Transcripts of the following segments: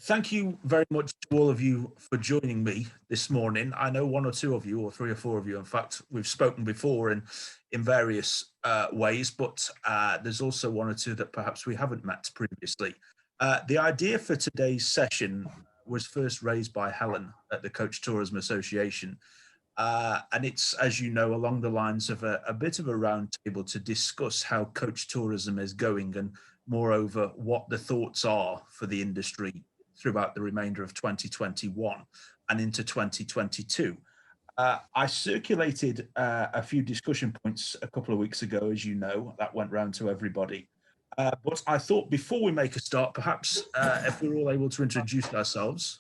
Thank you very much to all of you for joining me this morning. I know one or two of you, or three or four of you, in fact, we've spoken before in various ways, but there's also one or two that perhaps we haven't met previously. The idea for today's session was first raised by Helen at the Coach Tourism Association. And it's, as you know, along the lines of a bit of a roundtable to discuss how coach tourism is going and moreover, what the thoughts are for the industry throughout the remainder of 2021 and into 2022. I circulated a few discussion points a couple of weeks ago, as you know, that went round to everybody. But I thought before we make a start, perhaps if we're all able to introduce ourselves.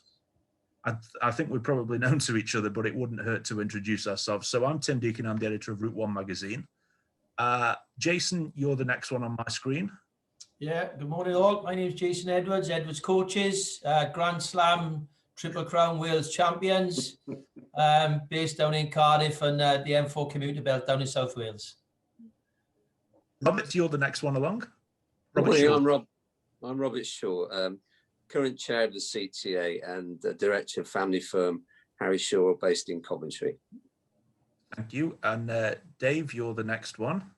I think we're probably known to each other, but it wouldn't hurt to introduce ourselves. So I'm Tim Deakin, I'm the editor of RouteOne magazine. Jason, you're the next one on my screen. Yeah, good morning all. My name is Jason Edwards, Edwards Coaches, Grand Slam, Triple Crown Wales champions, based down in Cardiff and the M4 commuter belt down in South Wales. Robert, you're the next one along. I'm Robert Shaw, current chair of the CTA and director of family firm Harry Shaw, based in Coventry. Thank you. And Dave, you're the next one.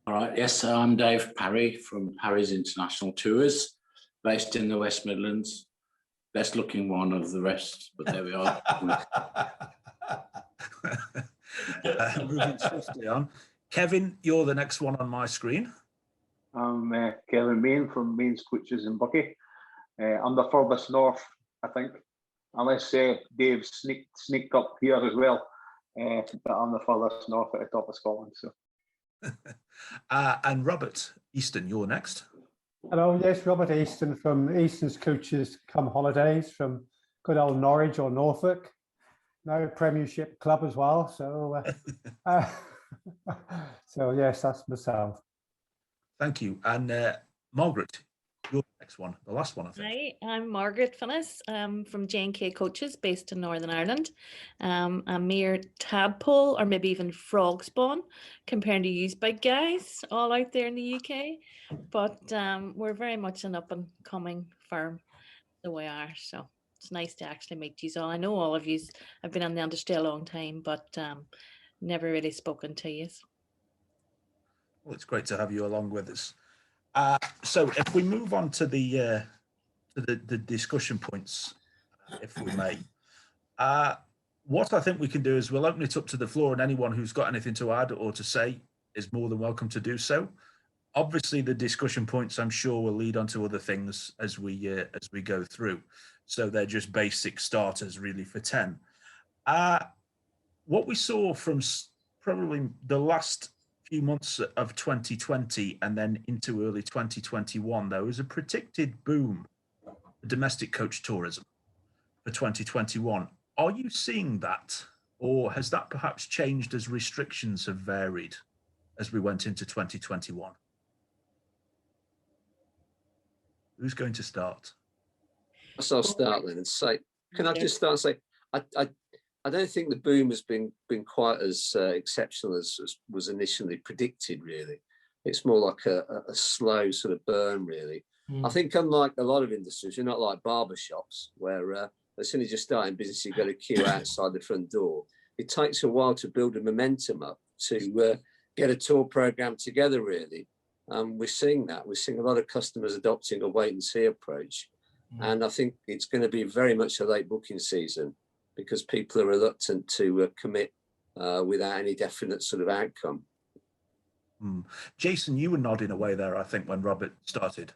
All right, yes, I'm Dave Parry from Parrys International Tours, based in the West Midlands. Best looking one of the rest, but there we are. Moving swiftly on. Kevin, you're the next one on my screen. I'm Kevin Mayne from Maynes Coaches in Buckie. I'm the furthest north, I think, unless Dave sneaked up here as well. But I'm the furthest north at the top of Scotland. So. And Robert Easton, you're next. Hello, yes, Robert Easton from Easton's Coaches Come Holidays from good old Norwich or Norfolk. No Premiership club as well. So, so yes, that's myself. Thank you. And Margaret, you're the next one, the last one, I think. Hi, I'm Margaret Finnis from J&K Coaches based in Northern Ireland. A mere tadpole or maybe even frog spawn compared to you big guys all out there in the UK. But we're very much an up and coming firm the way we are. So it's nice to actually meet you all. I know all of you have been on the industry a long time, but never really spoken to you. Well, it's great to have you along with us. So if we move on to the discussion points, if we may, what I think we can do is we'll open it up to the floor, and anyone who's got anything to add or to say is more than welcome to do so. Obviously, the discussion points, I'm sure, will lead on to other things as we go through. So they're just basic starters, really, for 10. What we saw from probably the last few months of 2020 and then into early 2021, there was a predicted boom for domestic coach tourism for 2021. Are you seeing that, or has that perhaps changed as restrictions have varied as we went into 2021? Who's going to start? So I'll start then and say, can I just start and say, I don't think the boom has been quite as exceptional as was initially predicted, really. It's more like a slow sort of burn, really. I think unlike a lot of industries, you're not like barber shops where as soon as you're starting business, you've got a queue outside the front door. It takes a while to build a momentum up to get a tour program together, really. We're seeing that. We're seeing a lot of customers adopting a wait and see approach. And I think it's going to be very much a late booking season, because people are reluctant to commit without any definite sort of outcome. Jason, you were nodding away there, I think, when Robert started.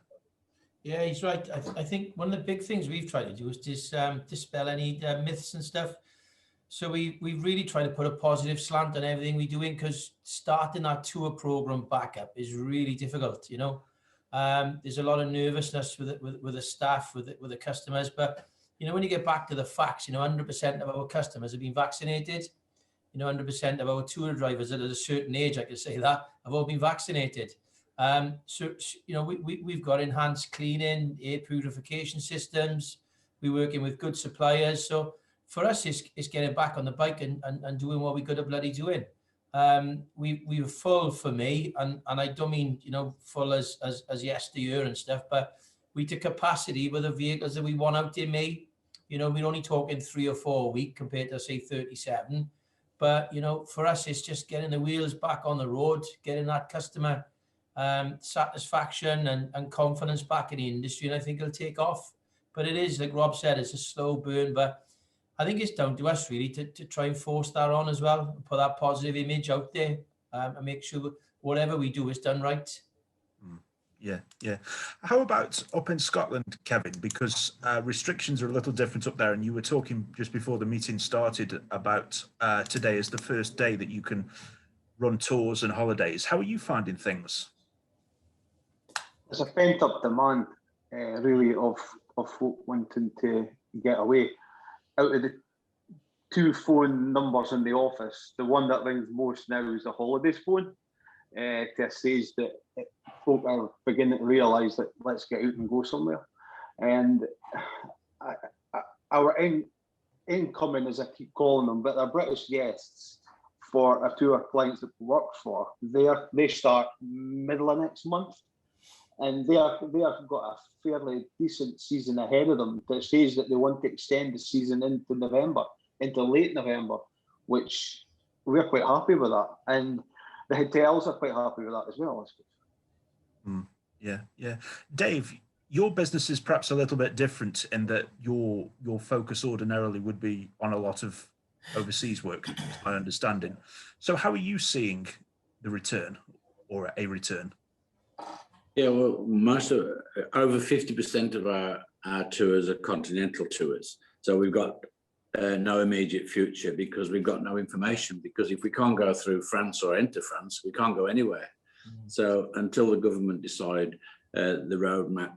Yeah, he's right. I think one of the big things we've tried to do is just dispel any myths and stuff. So we really try to put a positive slant on everything we're doing, because starting that tour program back up is really difficult, you know. There's a lot of nervousness with the staff, with the customers, but you know, when you get back to the facts, you know, 100% of our customers have been vaccinated. You know, 100% of our tour drivers at a certain age, I can say that, have all been vaccinated. So, you know, we've got enhanced cleaning, air purification systems. We're working with good suppliers. So for us, it's getting back on the bike and doing what we could have bloody doing. We were full for me, and I don't mean, you know, full as yesteryear and stuff, but we to capacity with the vehicles that we want out in May. You know, we're only talking 3 or 4 a week compared to, say, 37. But, you know, for us, it's just getting the wheels back on the road, getting that customer satisfaction and confidence back in the industry, and I think it'll take off. But it is, like Rob said, it's a slow burn, but I think it's down to us really to try and force that on as well, and put that positive image out there, and make sure whatever we do is done right. Yeah. How about up in Scotland, Kevin? Because restrictions are a little different up there, and you were talking just before the meeting started about today is the first day that you can run tours and holidays. How are you finding things? There's a pent-up demand, really, of folk wanting to get away. Out of the 2 phone numbers in the office, the one that rings most now is the holidays phone, to a stage that folk are beginning to realise that let's get out and go somewhere. And our incoming, as I keep calling them, but they're British guests for a tour clients that work for, they start middle of next month. And they have got a fairly decent season ahead of them to a stage that they want to extend the season into November, into late November, which we're quite happy with that. And the hotels are quite happy with that as well, I suppose. Yeah. Dave, your business is perhaps a little bit different in that your focus ordinarily would be on a lot of overseas work, is my understanding. So how are you seeing the return or a return? Yeah, well, over 50% of our tours are continental tours. So we've got no immediate future because we've got no information. Because if we can't go through France or enter France, we can't go anywhere. So until the government decide the roadmap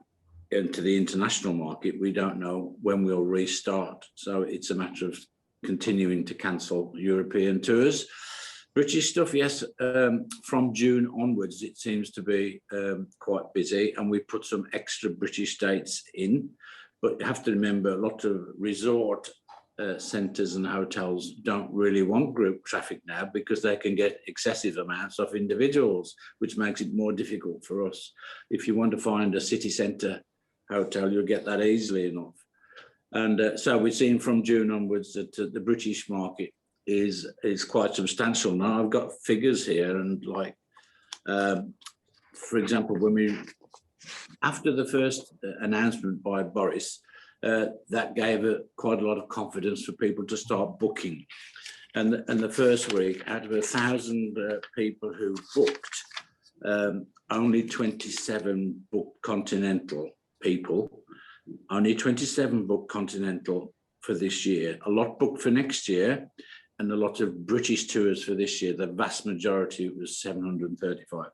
into the international market, we don't know when we'll restart. So it's a matter of continuing to cancel European tours. British stuff, yes, from June onwards, it seems to be quite busy, and we put some extra British dates in. But you have to remember, a lot of resort centres and hotels don't really want group traffic now because they can get excessive amounts of individuals, which makes it more difficult for us. If you want to find a city centre hotel, you'll get that easily enough. And so we've seen from June onwards that the British market is quite substantial. Now I've got figures here, and like for example, after the first announcement by Boris, that gave quite a lot of confidence for people to start booking. And the first week, out of 1,000 people who booked, only 27 booked continental people. Only 27 booked continental for this year. A lot booked for next year, and a lot of British tours for this year. The vast majority was 735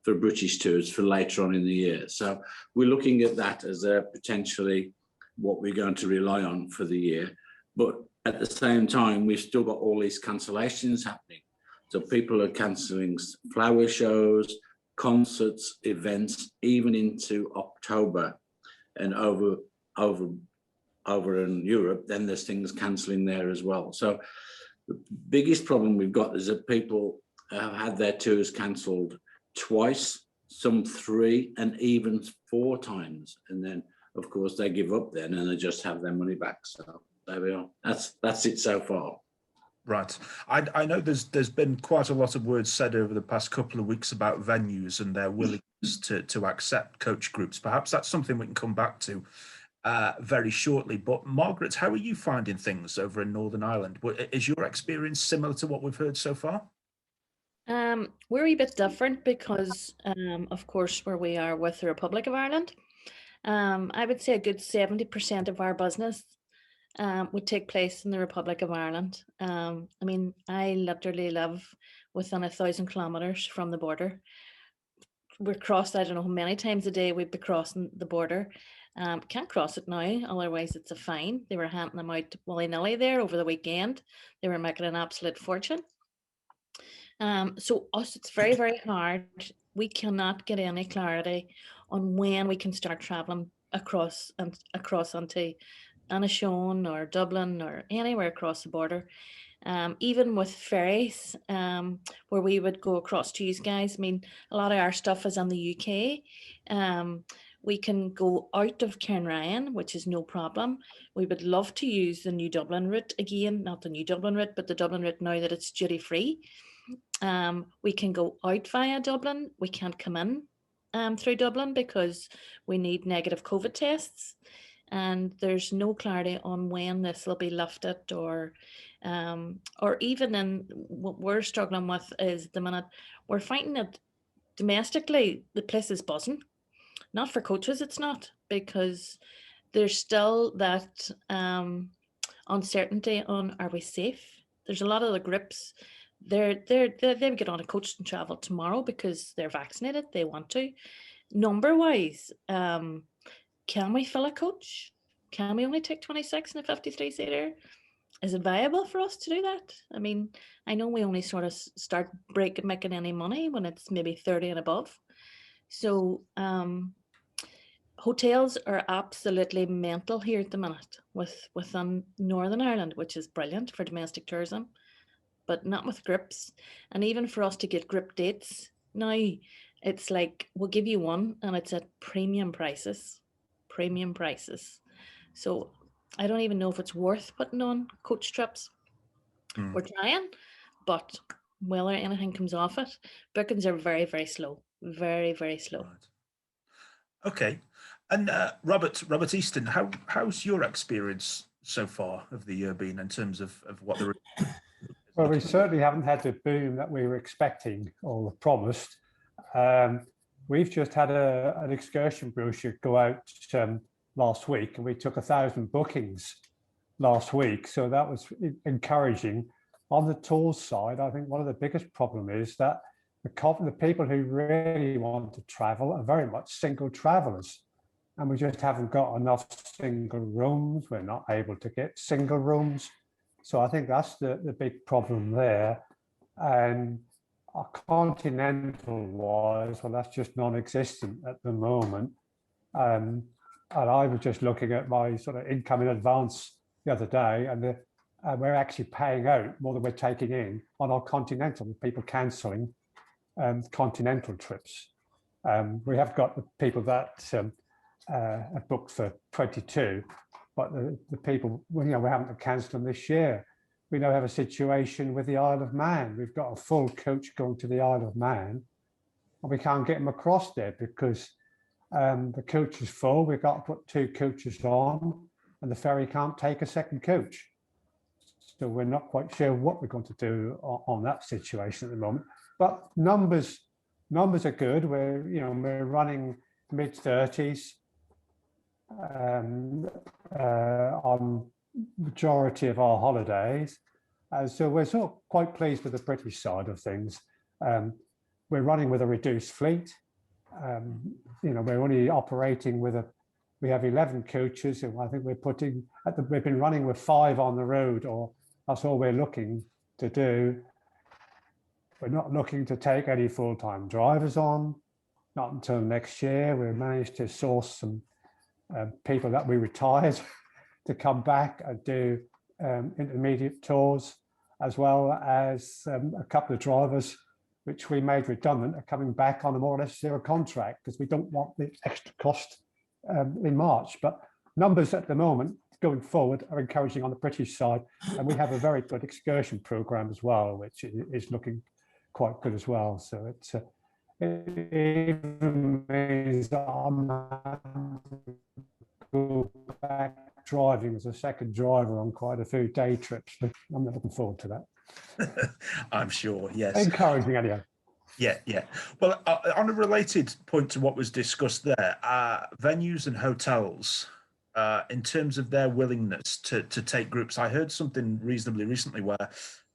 for British tours for later on in the year. So we're looking at that as potentially what we're going to rely on for the year. But at the same time, we've still got all these cancellations happening. So people are cancelling flower shows, concerts, events, even into October and over in Europe. Then there's things cancelling there as well. So the biggest problem we've got is that people have had their tours cancelled twice, some 3, and even 4 times. And then, of course, they give up then and they just have their money back. So there we are. That's it so far. Right. I know there's been quite a lot of words said over the past couple of weeks about venues and their willingness to accept coach groups. Perhaps that's something we can come back to very shortly. But Margaret, how are you finding things over in Northern Ireland? Is your experience similar to what we've heard so far? We're a bit different because, of course, where we are with the Republic of Ireland, I would say a good 70% of our business would take place in the Republic of Ireland. I mean, I literally live within 1,000 kilometres from the border. We're crossed, I don't know how many times a day we'd be crossing the border. Can't cross it now, otherwise it's a fine. They were handing them out willy-nilly there over the weekend. They were making an absolute fortune. So us, it's very, very hard. We cannot get any clarity on when we can start travelling across onto Inishowen or Dublin or anywhere across the border. Even with ferries, where we would go across to you guys. I mean, a lot of our stuff is in the UK. We can go out of Cairnryan, which is no problem. We would love to use the New Dublin route again, not the New Dublin route, but the Dublin route now that it's duty free. We can go out via Dublin. We can't come in through Dublin because we need negative COVID tests. And there's no clarity on when this will be lifted, or even in what we're struggling with is the minute we're finding it domestically, the place is buzzing. Not for coaches, it's not, because there's still that uncertainty on, are we safe? There's a lot of the groups, they get on a coach and travel tomorrow because they're vaccinated, they want to. Number wise, can we fill a coach? Can we only take 26 in a 53 seater? Is it viable for us to do that? I mean, I know we only sort of start making any money when it's maybe 30 and above. So hotels are absolutely mental here at the minute within Northern Ireland, which is brilliant for domestic tourism, but not with groups. And even for us to get group dates now, it's like, we'll give you one and it's at premium prices. So I don't even know if it's worth putting on coach trips. We're trying, but whether anything comes off it, bookings are very, very slow. Very, very slow. Right. Okay. And Robert Easton, how's your experience so far of the year been in terms of what the... Well, we certainly haven't had the boom that we were expecting or promised. We've just had an excursion brochure go out last week, and we took 1,000 bookings last week. So that was encouraging. On the tours side, I think one of the biggest problem is that the people who really want to travel are very much single travelers. And we just haven't got enough single rooms. We're not able to get single rooms. So I think that's the big problem there. And our continental wise, well, that's just non-existent at the moment. And I was just looking at my sort of income in advance the other day, and we're actually paying out more than we're taking in on our continental, with people cancelling continental trips. We have got the people that are booked for 22, but the people, we haven't to cancel them this year. We now have a situation with the Isle of Man. We've got a full coach going to the Isle of Man, and we can't get them across there because the coach is full. We've got to put 2 coaches on, and the ferry can't take a second coach. So we're not quite sure what we're going to do on that situation at the moment. But numbers are good. We're running mid-30s on majority of our holidays. So we're sort of quite pleased with the British side of things. We're running with a reduced fleet. We're only operating we have 11 coaches, and I think we've been running with 5 on the road, or that's all we're looking to do. We're not looking to take any full-time drivers on, not until next year. We've managed to source some people that we retired to come back and do intermediate tours, as well as a couple of drivers which we made redundant are coming back on a more or less zero contract because we don't want the extra cost in March. But numbers at the moment going forward are encouraging on the British side, and we have a very good excursion program as well, which is looking quite good as well. So it even means that I'm go back driving as a second driver on quite a few day trips. I'm not looking forward to that. I'm sure, yes. Encouraging anyhow. Yeah. Well, on a related point to what was discussed there, venues and hotels, in terms of their willingness to take groups, I heard something reasonably recently where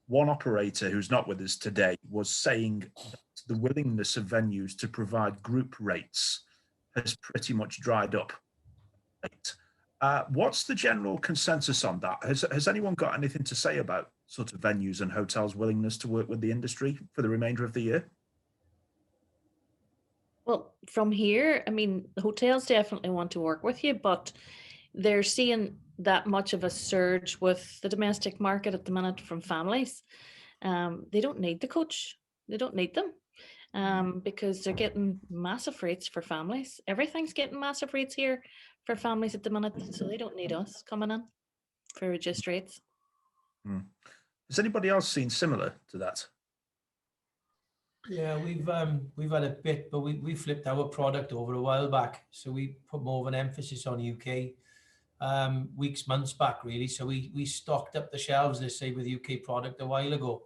one operator who's not with us today was saying that the willingness of venues to provide group rates has pretty much dried up. What's the general consensus on that? Has anyone got anything to say about sort of venues and hotels' willingness to work with the industry for the remainder of the year? Well, from here, I mean, the hotels definitely want to work with you, but they're seeing that much of a surge with the domestic market at the minute from families. They don't need the coach. They don't need them. because they're getting massive rates for families. Everything's getting massive rates here for families at the minute, so they don't need us coming in for reduced rates. Has anybody else seen similar to that? Yeah, we've had a bit, but we flipped our product over a while back, so we put more of an emphasis on UK months back really. So we stocked up the shelves, let's say, with UK product a while ago.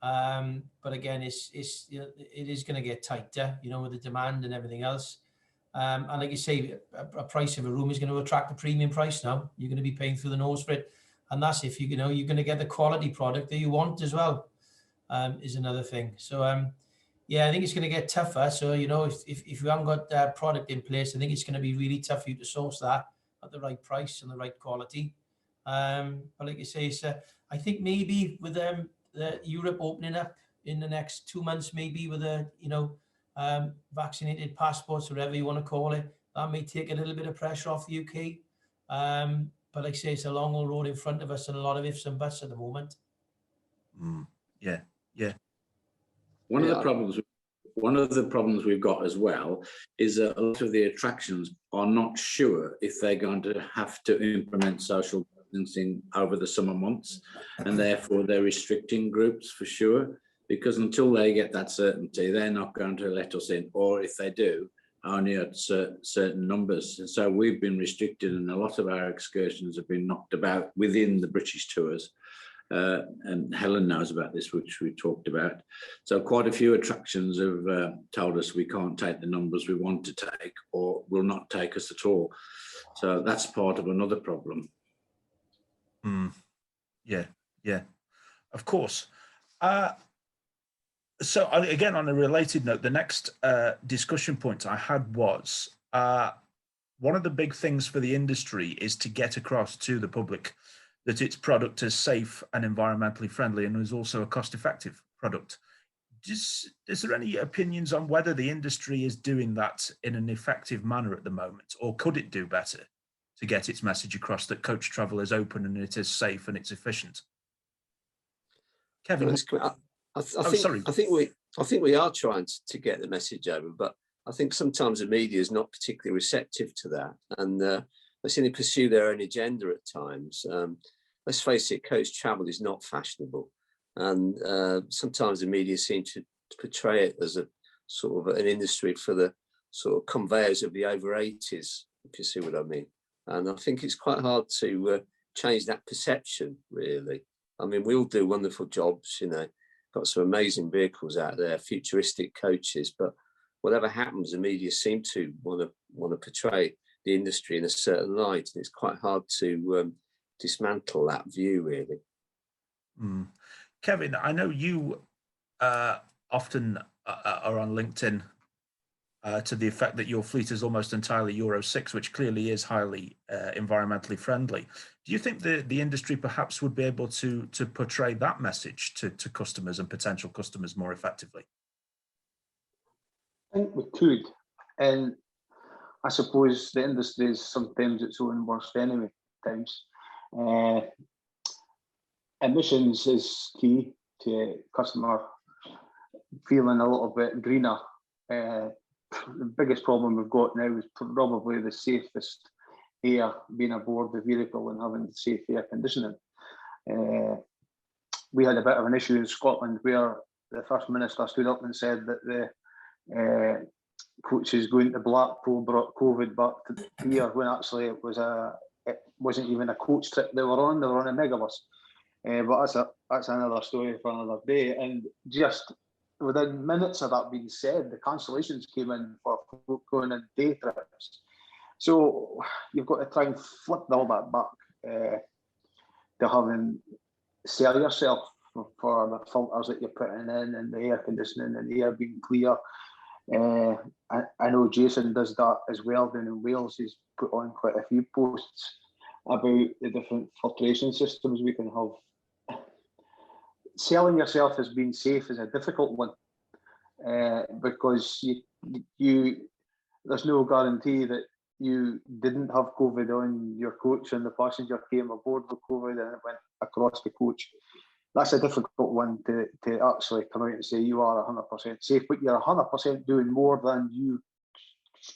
But again, it is going to get tighter, with the demand and everything else. And like you say, a price of a room is going to attract a premium price now. You're going to be paying through the nose for it, and that's if you're going to get the quality product that you want as well. Is another thing. So yeah, I think it's going to get tougher. So if you haven't got product in place, I think it's going to be really tough for you to source that at the right price and the right quality. But like you say, I think maybe with the Europe opening up in the next 2 months, maybe with vaccinated passports, whatever you want to call it, that may take a little bit of pressure off the UK. But like I say, it's a long old road in front of us and a lot of ifs and buts at the moment. Yeah. One of the problems we've got as well is that a lot of the attractions are not sure if they're going to have to implement social distancing over the summer months, and therefore they're restricting groups for sure, because until they get that certainty, they're not going to let us in, or if they do, only at certain numbers. And so we've been restricted, and a lot of our excursions have been knocked about within the British tours. And Helen knows about this, which we talked about. So quite a few attractions have told us we can't take the numbers we want to take, or will not take us at all. So that's part of another problem. Yeah, of course. So again, on a related note, the next discussion point I had was one of the big things for the industry is to get across to the public that its product is safe and environmentally friendly and is also a cost-effective product. Is there any opinions on whether the industry is doing that in an effective manner at the moment, or could it do better to get its message across that coach travel is open and it is safe and it's efficient? Kevin, I think we are trying to get the message over, but I think sometimes the media is not particularly receptive to that, and they seem to pursue their own agenda at times. Let's face it, coach travel is not fashionable, and sometimes the media seem to portray it as a sort of an industry for the sort of conveyors of the over 80s, if you see what I mean. And I think it's quite hard to change that perception, really. I mean, we all do wonderful jobs, got some amazing vehicles out there, futuristic coaches, but whatever happens, the media seem to want to portray the industry in a certain light, and it's quite hard to dismantle that view, really. Kevin, I know you often are on LinkedIn to the effect that your fleet is almost entirely Euro 6, which clearly is highly environmentally friendly. Do you think the industry perhaps would be able to portray that message to customers and potential customers more effectively? I think we could, and I suppose the industry is sometimes its own worst enemy at times. Emissions is key to customer feeling a little bit greener. The biggest problem we've got now is probably the safest air being aboard the vehicle and having safe air conditioning. We had a bit of an issue in Scotland where the First Minister stood up and said that the coaches going to Blackpool brought COVID back to here, when actually it wasn't even a coach trip they were on a megabus. But that's another story for another day. And just within minutes of that being said, the cancellations came in for going on day trips. So you've got to try and flip all that back to having sell yourself for the filters that you're putting in and the air conditioning and the air being clear. I know Jason does that as well down in Wales. He's put on quite a few posts about the different filtration systems we can have. Selling yourself as being safe is a difficult one because there's no guarantee that you didn't have COVID on your coach and the passenger came aboard with COVID and it went across the coach. that's a difficult one to actually come out and say you are 100% safe, but you're 100% doing more than you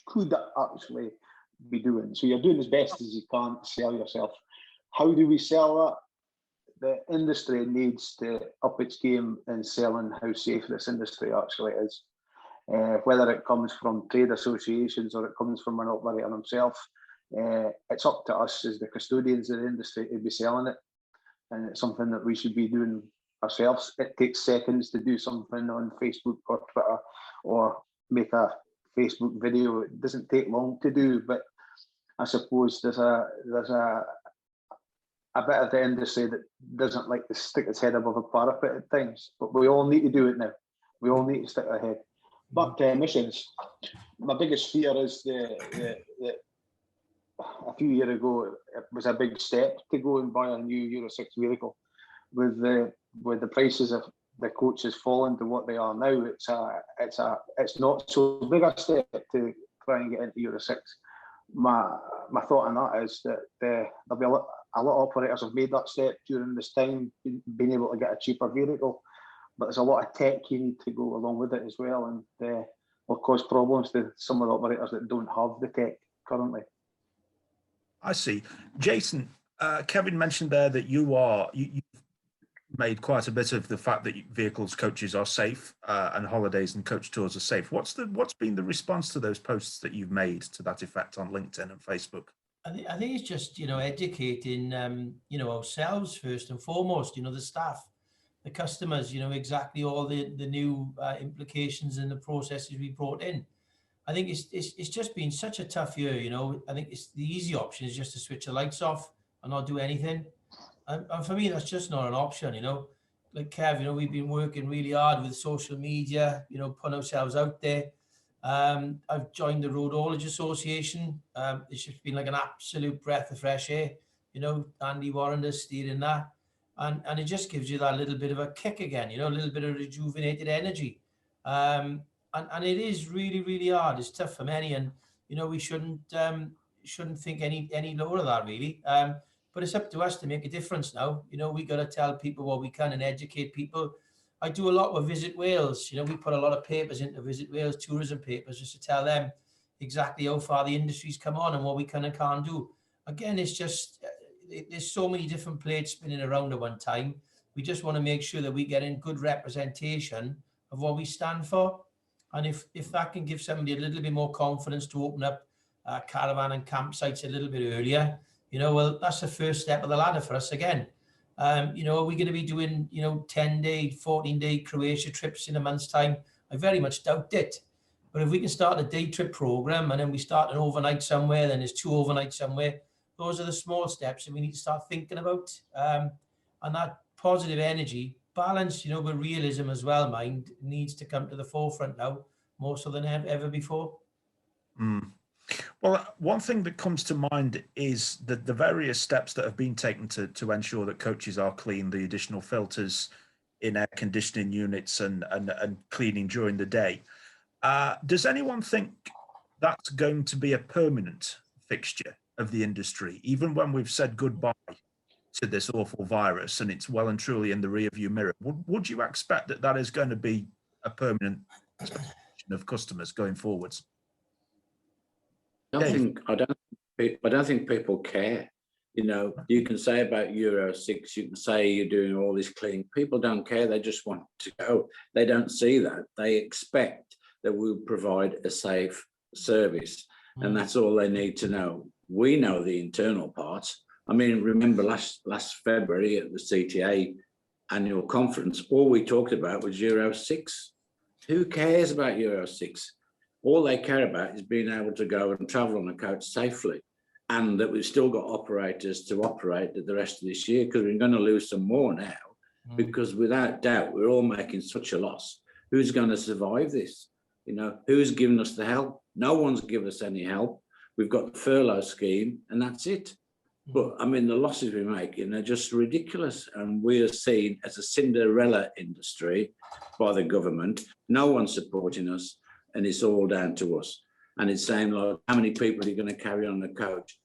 could actually be doing. So you're doing as best as you can to sell yourself. How do we sell that? The industry needs to up its game in selling how safe this industry actually is. Whether it comes from trade associations or it comes from an operator himself, it's up to us as the custodians of the industry to be selling it. And it's something that we should be doing ourselves. It takes seconds to do something on Facebook or Twitter or make a Facebook video. It doesn't take long to do, but I suppose there's a bit of the industry that doesn't like to stick its head above a parapet at times, but we all need to do it now. We all need to stick our head. Back to emissions. My biggest fear is the a few years ago, it was a big step to go and buy a new Euro 6 vehicle. With the prices of the coaches falling to what they are now, it's not so big a step to try and get into Euro 6. My thought on that is that there'll be a lot of operators have made that step during this time, being able to get a cheaper vehicle, but there's a lot of tech you need to go along with it as well, and will cause problems to some of the operators that don't have the tech currently. I see. Jason, Kevin mentioned there that you made quite a bit of the fact that vehicles, coaches are safe, and holidays and coach tours are safe. What's been the response to those posts that you've made to that effect on LinkedIn and Facebook? I think it's just, educating, ourselves first and foremost, the staff, the customers, exactly all the new implications and the processes we brought in. I think it's just been such a tough year, I think it's the easy option is just to switch the lights off and not do anything. And for me, that's just not an option, Like Kev, we've been working really hard with social media, putting ourselves out there. I've joined the Road Association. It's just been like an absolute breath of fresh air, Andy Warren is steering that. And it just gives you that little bit of a kick again, a little bit of rejuvenated energy. And it is really, really hard. It's tough for many, and we shouldn't think any lower of that really. But it's up to us to make a difference now. We got to tell people what we can and educate people. I do a lot with Visit Wales. We put a lot of papers into Visit Wales, tourism papers, just to tell them exactly how far the industry's come on and what we can and can't do. Again, it's just there's so many different plates spinning around at one time. We just want to make sure that we get in good representation of what we stand for. And if that can give somebody a little bit more confidence to open up caravan and campsites a little bit earlier, well, that's the first step of the ladder for us again. Are we going to be doing, 10-day, 14-day Croatia trips in a month's time? I very much doubt it. But if we can start a day trip program and then we start an overnight somewhere, then there's 2 overnights somewhere, those are the small steps that we need to start thinking about. And that positive energy, balanced, with realism as well, mind, needs to come to the forefront now, more so than ever before. Well, one thing that comes to mind is that the various steps that have been taken to ensure that coaches are clean, the additional filters in air conditioning units and cleaning during the day. Does anyone think that's going to be a permanent fixture of the industry, even when we've said goodbye to this awful virus and it's well and truly in the rearview mirror? Would you expect that is going to be a permanent expectation of customers going forwards? I don't think people care. You can say about Euro 6, you can say you're doing all this cleaning. People don't care. They just want to go. They don't see that. They expect that we'll provide a safe service, and that's all they need to know. We know the internal parts. I mean, remember last February at the CTA annual conference, all we talked about was Euro 6. Who cares about Euro 6? All they care about is being able to go and travel on a coach safely, and that we've still got operators to operate the rest of this year, because we're going to lose some more now, because without doubt, we're all making such a loss. Who's going to survive this? Who's giving us the help? No one's given us any help. We've got the furlough scheme and that's it. But I mean, the losses we're making are just ridiculous. And we are seen as a Cinderella industry by the government. No one's supporting us, and it's all down to us. And it's saying, like, how many people are you going to carry on the coach?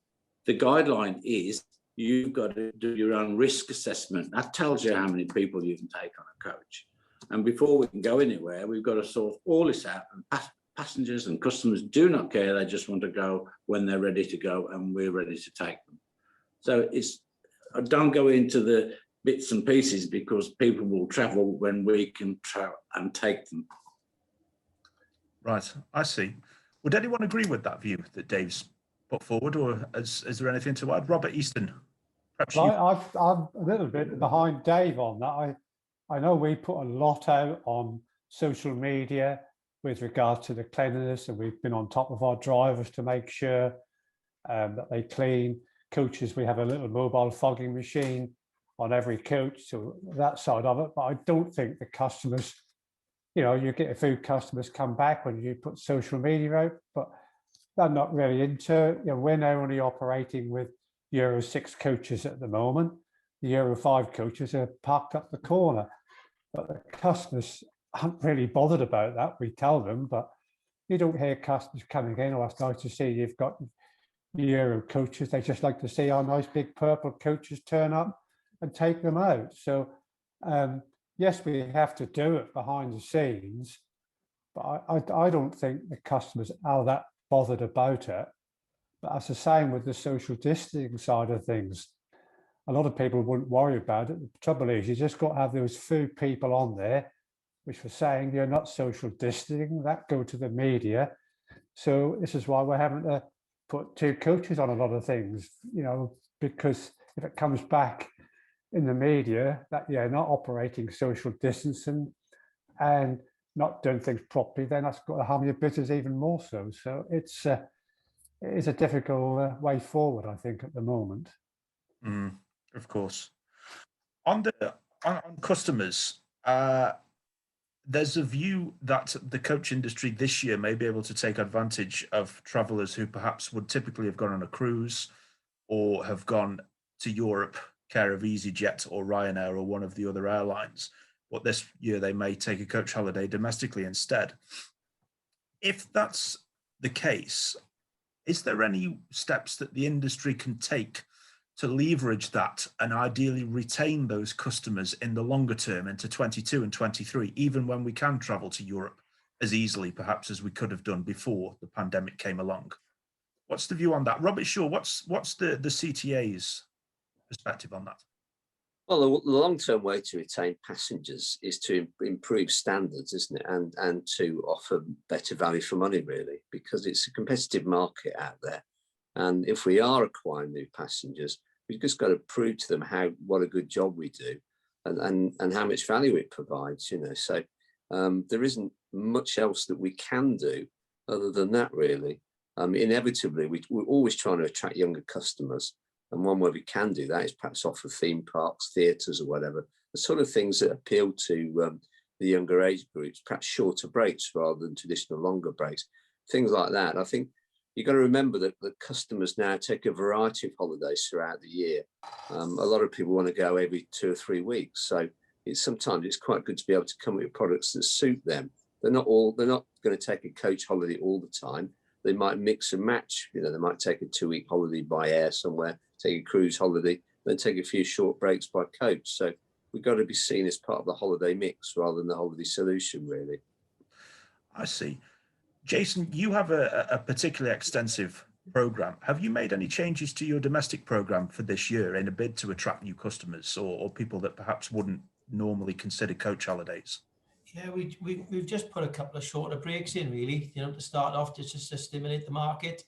The guideline is you've got to do your own risk assessment. That tells you how many people you can take on a coach. And before we can go anywhere, we've got to sort all this out. And passengers and customers do not care. They just want to go when they're ready to go, and we're ready to take them. So I don't go into the bits and pieces, because people will travel when we can travel and take them. Right, I see. Would anyone agree with that view that Dave's put forward, or is there anything to add? Robert Easton, perhaps you. I'm a little bit behind Dave on that. I know we put a lot out on social media with regards to the cleanliness, and we've been on top of our drivers to make sure that they clean. Coaches, we have a little mobile fogging machine on every coach, so that side of it. But I don't think the customers, you get a few customers come back when you put social media out, but they're not really into it. We're now only operating with Euro 6 coaches at the moment. The Euro 5 coaches are parked up the corner, but the customers aren't really bothered about that. We tell them, but you don't hear customers coming in, "Oh, it's nice to see you've got Euro coaches." They just like to see our nice big purple coaches turn up and take them out. So yes, we have to do it behind the scenes, but I don't think the customers are that bothered about it. But that's the same with the social distancing side of things. A lot of people wouldn't worry about it. The trouble is, you just got to have those few people on there which were saying you're not social distancing, that go to the media. So this is why we're having to put 2 coaches on a lot of things, because if it comes back in the media that you're not operating social distancing and not doing things properly, then that's got to harm your business even more so. So it is a difficult way forward, I think, at the moment. Of course. On customers, there's a view that the coach industry this year may be able to take advantage of travellers who perhaps would typically have gone on a cruise or have gone to Europe, care of EasyJet or Ryanair or one of the other airlines. But this year they may take a coach holiday domestically instead. If that's the case, is there any steps that the industry can take to leverage that and ideally retain those customers in the longer term into 22 and 23, even when we can travel to Europe as easily perhaps as we could have done before the pandemic came along? What's the view on that? Robert Shaw, what's the CTA's perspective on that? Well, the long-term way to retain passengers is to improve standards, isn't it? And to offer better value for money, really, because it's a competitive market out there. And if we are acquiring new passengers, we've just got to prove to them what a good job we do and how much value it provides, So there isn't much else that we can do other than that, really. Inevitably, we're always trying to attract younger customers. And one way we can do that is perhaps offer theme parks, theatres or whatever, the sort of things that appeal to the younger age groups, perhaps shorter breaks rather than traditional longer breaks, things like that. I think you've got to remember that the customers now take a variety of holidays throughout the year. A lot of people want to go every 2 or 3 weeks. So sometimes it's quite good to be able to come up with products that suit them. They're not going to take a coach holiday all the time. They might mix and match. They might take a 2-week holiday by air somewhere, take a cruise holiday, then take a few short breaks by coach. So we've got to be seen as part of the holiday mix rather than the holiday solution, really. I see. Jason, you have a particularly extensive program. Have you made any changes to your domestic program for this year in a bid to attract new customers or people that perhaps wouldn't normally consider coach holidays? Yeah, we've just put a couple of shorter breaks in, really, to start off, just to stimulate the market.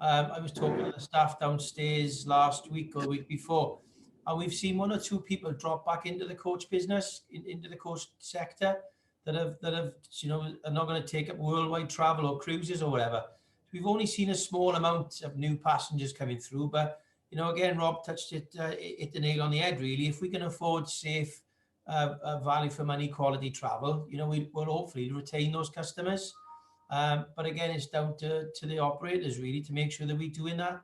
I was talking to the staff downstairs last week or the week before, and we've seen 1 or 2 people drop back into the coach business, into the coach sector, that have are not going to take up worldwide travel or cruises or whatever. We've only seen a small amount of new passengers coming through, but again, Rob touched it, hit the nail on the head, really. If we can afford safe, value for money, quality travel, we'll hopefully retain those customers. But again, it's down to the operators, really, to make sure that we're doing that.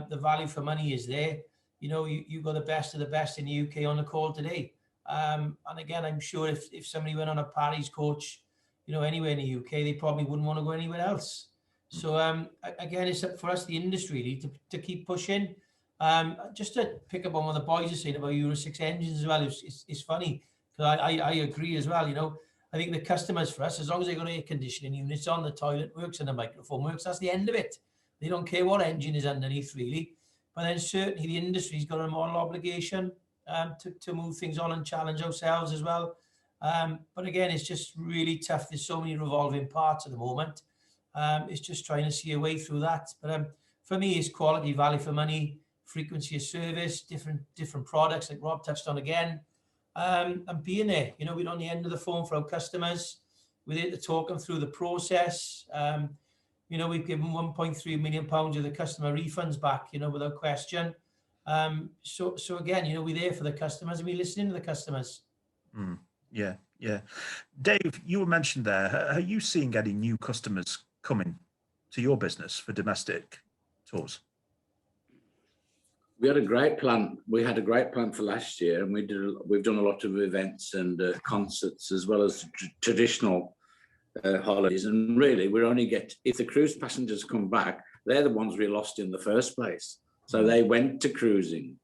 The value for money is there. You've got the best of the best in the UK on the call today. And again, I'm sure if somebody went on a Parrys coach, anywhere in the UK, they probably wouldn't want to go anywhere else. So again, it's up for us, the industry, really, to keep pushing. Just to pick up on what the boys are saying about Euro 6 engines as well, it's funny, because I agree as well. You know, I think the customers for us, as long as they've got air conditioning units on, the toilet works and the microphone works, that's the end of it. They don't care what engine is underneath, really. But then certainly the industry's got a moral obligation to move things on and challenge ourselves as well. But again, it's just really tough. There's so many revolving parts at the moment. It's just trying to see a way through that. But for me, it's quality, value for money, frequency of service, different products like Rob touched on again, and being there. You know, we're on the end of the phone for our customers. We're there to talk them through the process. You know, we've given £1.3 million of the customer refunds back, you know, without question. So again, you know, we're there for the customers and we're listening to the customers. Yeah. Dave, you were mentioned there. Are you seeing any new customers coming to your business for domestic tours? We had a great plan. We had a great plan for last year, and we've done a lot of events and concerts as well as traditional holidays. And really, if the cruise passengers come back, they're the ones we lost in the first place. So they went to cruising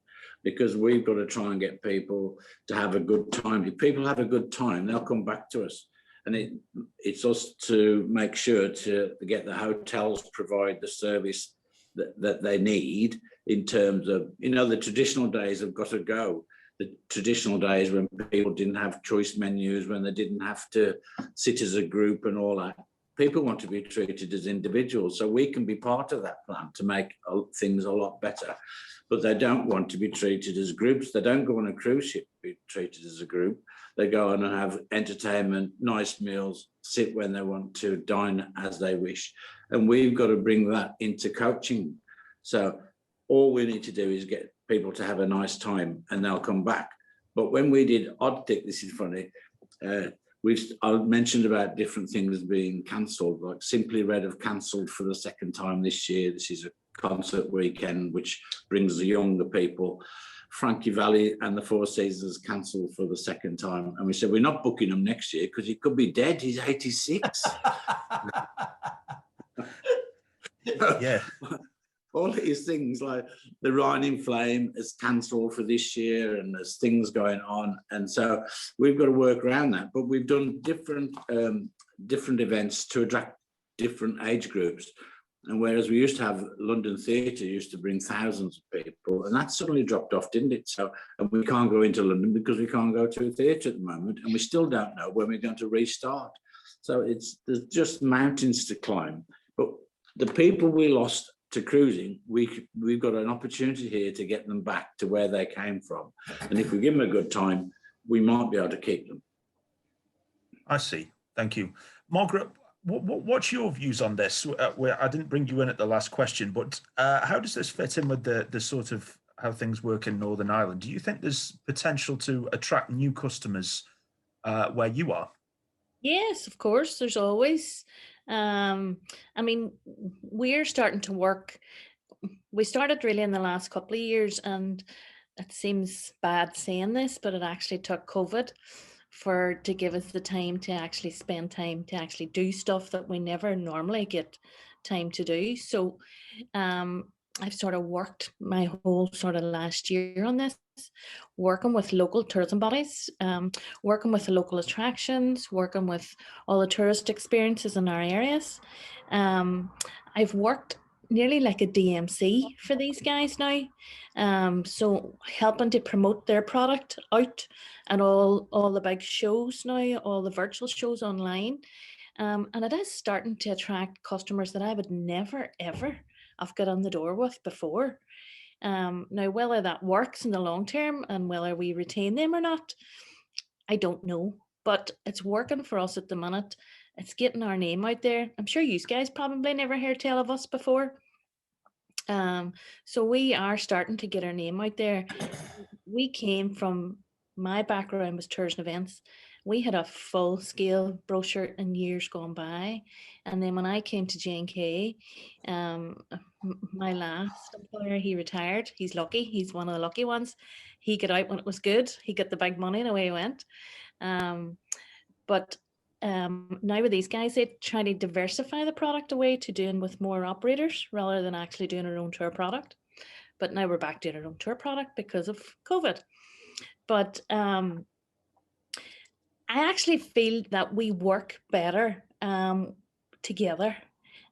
because we've got to try and get people to have a good time. If people have a good time, they'll come back to us. And it's us to make sure to get the hotels provide the service that they need in terms of, you know, the traditional days have got to go. The traditional days when people didn't have choice menus, when they didn't have to sit as a group and all that. People want to be treated as individuals, so we can be part of that plan to make things a lot better. But they don't want to be treated as groups. They don't go on a cruise ship to be treated as a group. They go on and have entertainment, nice meals, sit when they want to, dine as they wish. And we've got to bring that into coaching. So all we need to do is get people to have a nice time and they'll come back. But when we did Oddtick, this is funny, I mentioned about different things being cancelled, like Simply Red have cancelled for the second time this year. This is a concert weekend which brings the younger people. Frankie Valli and the Four Seasons cancelled for the second time. And we said, we're not booking him next year because he could be dead. He's 86. Yeah. All these things like the Rhine in Flame is cancelled for this year and there's things going on. And so we've got to work around that. But we've done different events to attract different age groups. And whereas we used to have London Theatre used to bring thousands of people, and that suddenly dropped off, didn't it? So, and we can't go into London because we can't go to a theatre at the moment, and we still don't know when we're going to restart. So there's just mountains to climb. But the people we lost to cruising, we've got an opportunity here to get them back to where they came from. And if we give them a good time, we might be able to keep them. I see. Thank you. Margaret, what's your views on this? Where I didn't bring you in at the last question, but how does this fit in with the sort of how things work in Northern Ireland? Do you think there's potential to attract new customers where you are? Yes, of course. There's always. I mean, we're starting to work. We started really in the last couple of years, and it seems bad saying this, but it actually took COVID to give us the time to actually spend time to actually do stuff that we never normally get time to do. So I've sort of worked my whole sort of last year on this, working with local tourism bodies, working with the local attractions, working with all the tourist experiences in our areas. I've worked nearly like a DMC for these guys now. So helping to promote their product out and all the big shows now, all the virtual shows online. And it is starting to attract customers that I would never, ever have got on the door with before. Now, whether that works in the long term and whether we retain them or not, I don't know. But it's working for us at the minute. It's getting our name out there. I'm sure you guys probably never heard tell of us before. So we are starting to get our name out there. We came from, my background was tours and events. We had a full-scale brochure in years gone by. And then when I came to J&K, my last employer, he retired. He's lucky. He's one of the lucky ones. He got out when it was good. He got the big money and away he went. But now with these guys, they try to diversify the product away to doing with more operators rather than actually doing our own tour product. but now we're back doing our own tour product because of COVID. But I actually feel that we work better together.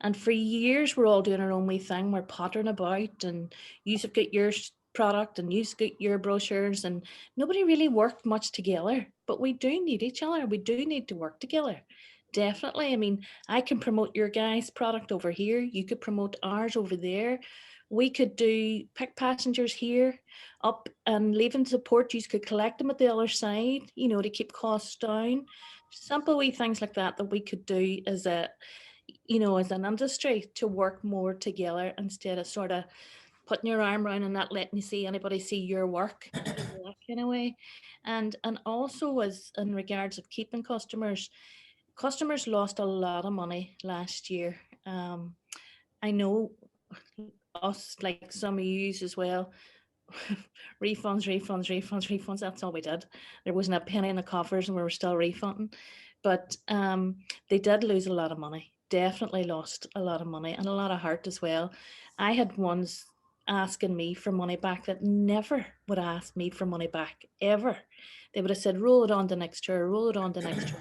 And for years, we're all doing our own wee thing. We're pottering about, and you've got your product and you've got your brochures, and nobody really worked much together. But we do need each other. We do need to work together. Definitely. I mean, I can promote your guys' product over here. You could promote ours over there. We could do pick passengers here up and leaving support. You could collect them at the other side, you know, to keep costs down. Simple wee things like that that we could do as a, you know, as an industry to work more together instead of sort of putting your arm around and not letting you see anybody see your work, that kind of way. And also as in regards of keeping customers lost a lot of money last year. I know us, like some of you as well, refunds, that's all we did. There wasn't a penny in the coffers and we were still refunding. But they did lose a lot of money, definitely lost a lot of money and a lot of heart as well. I had ones asking me for money back that never would ask me for money back, ever. They would have said, roll it on the next tour, roll it on the next tour.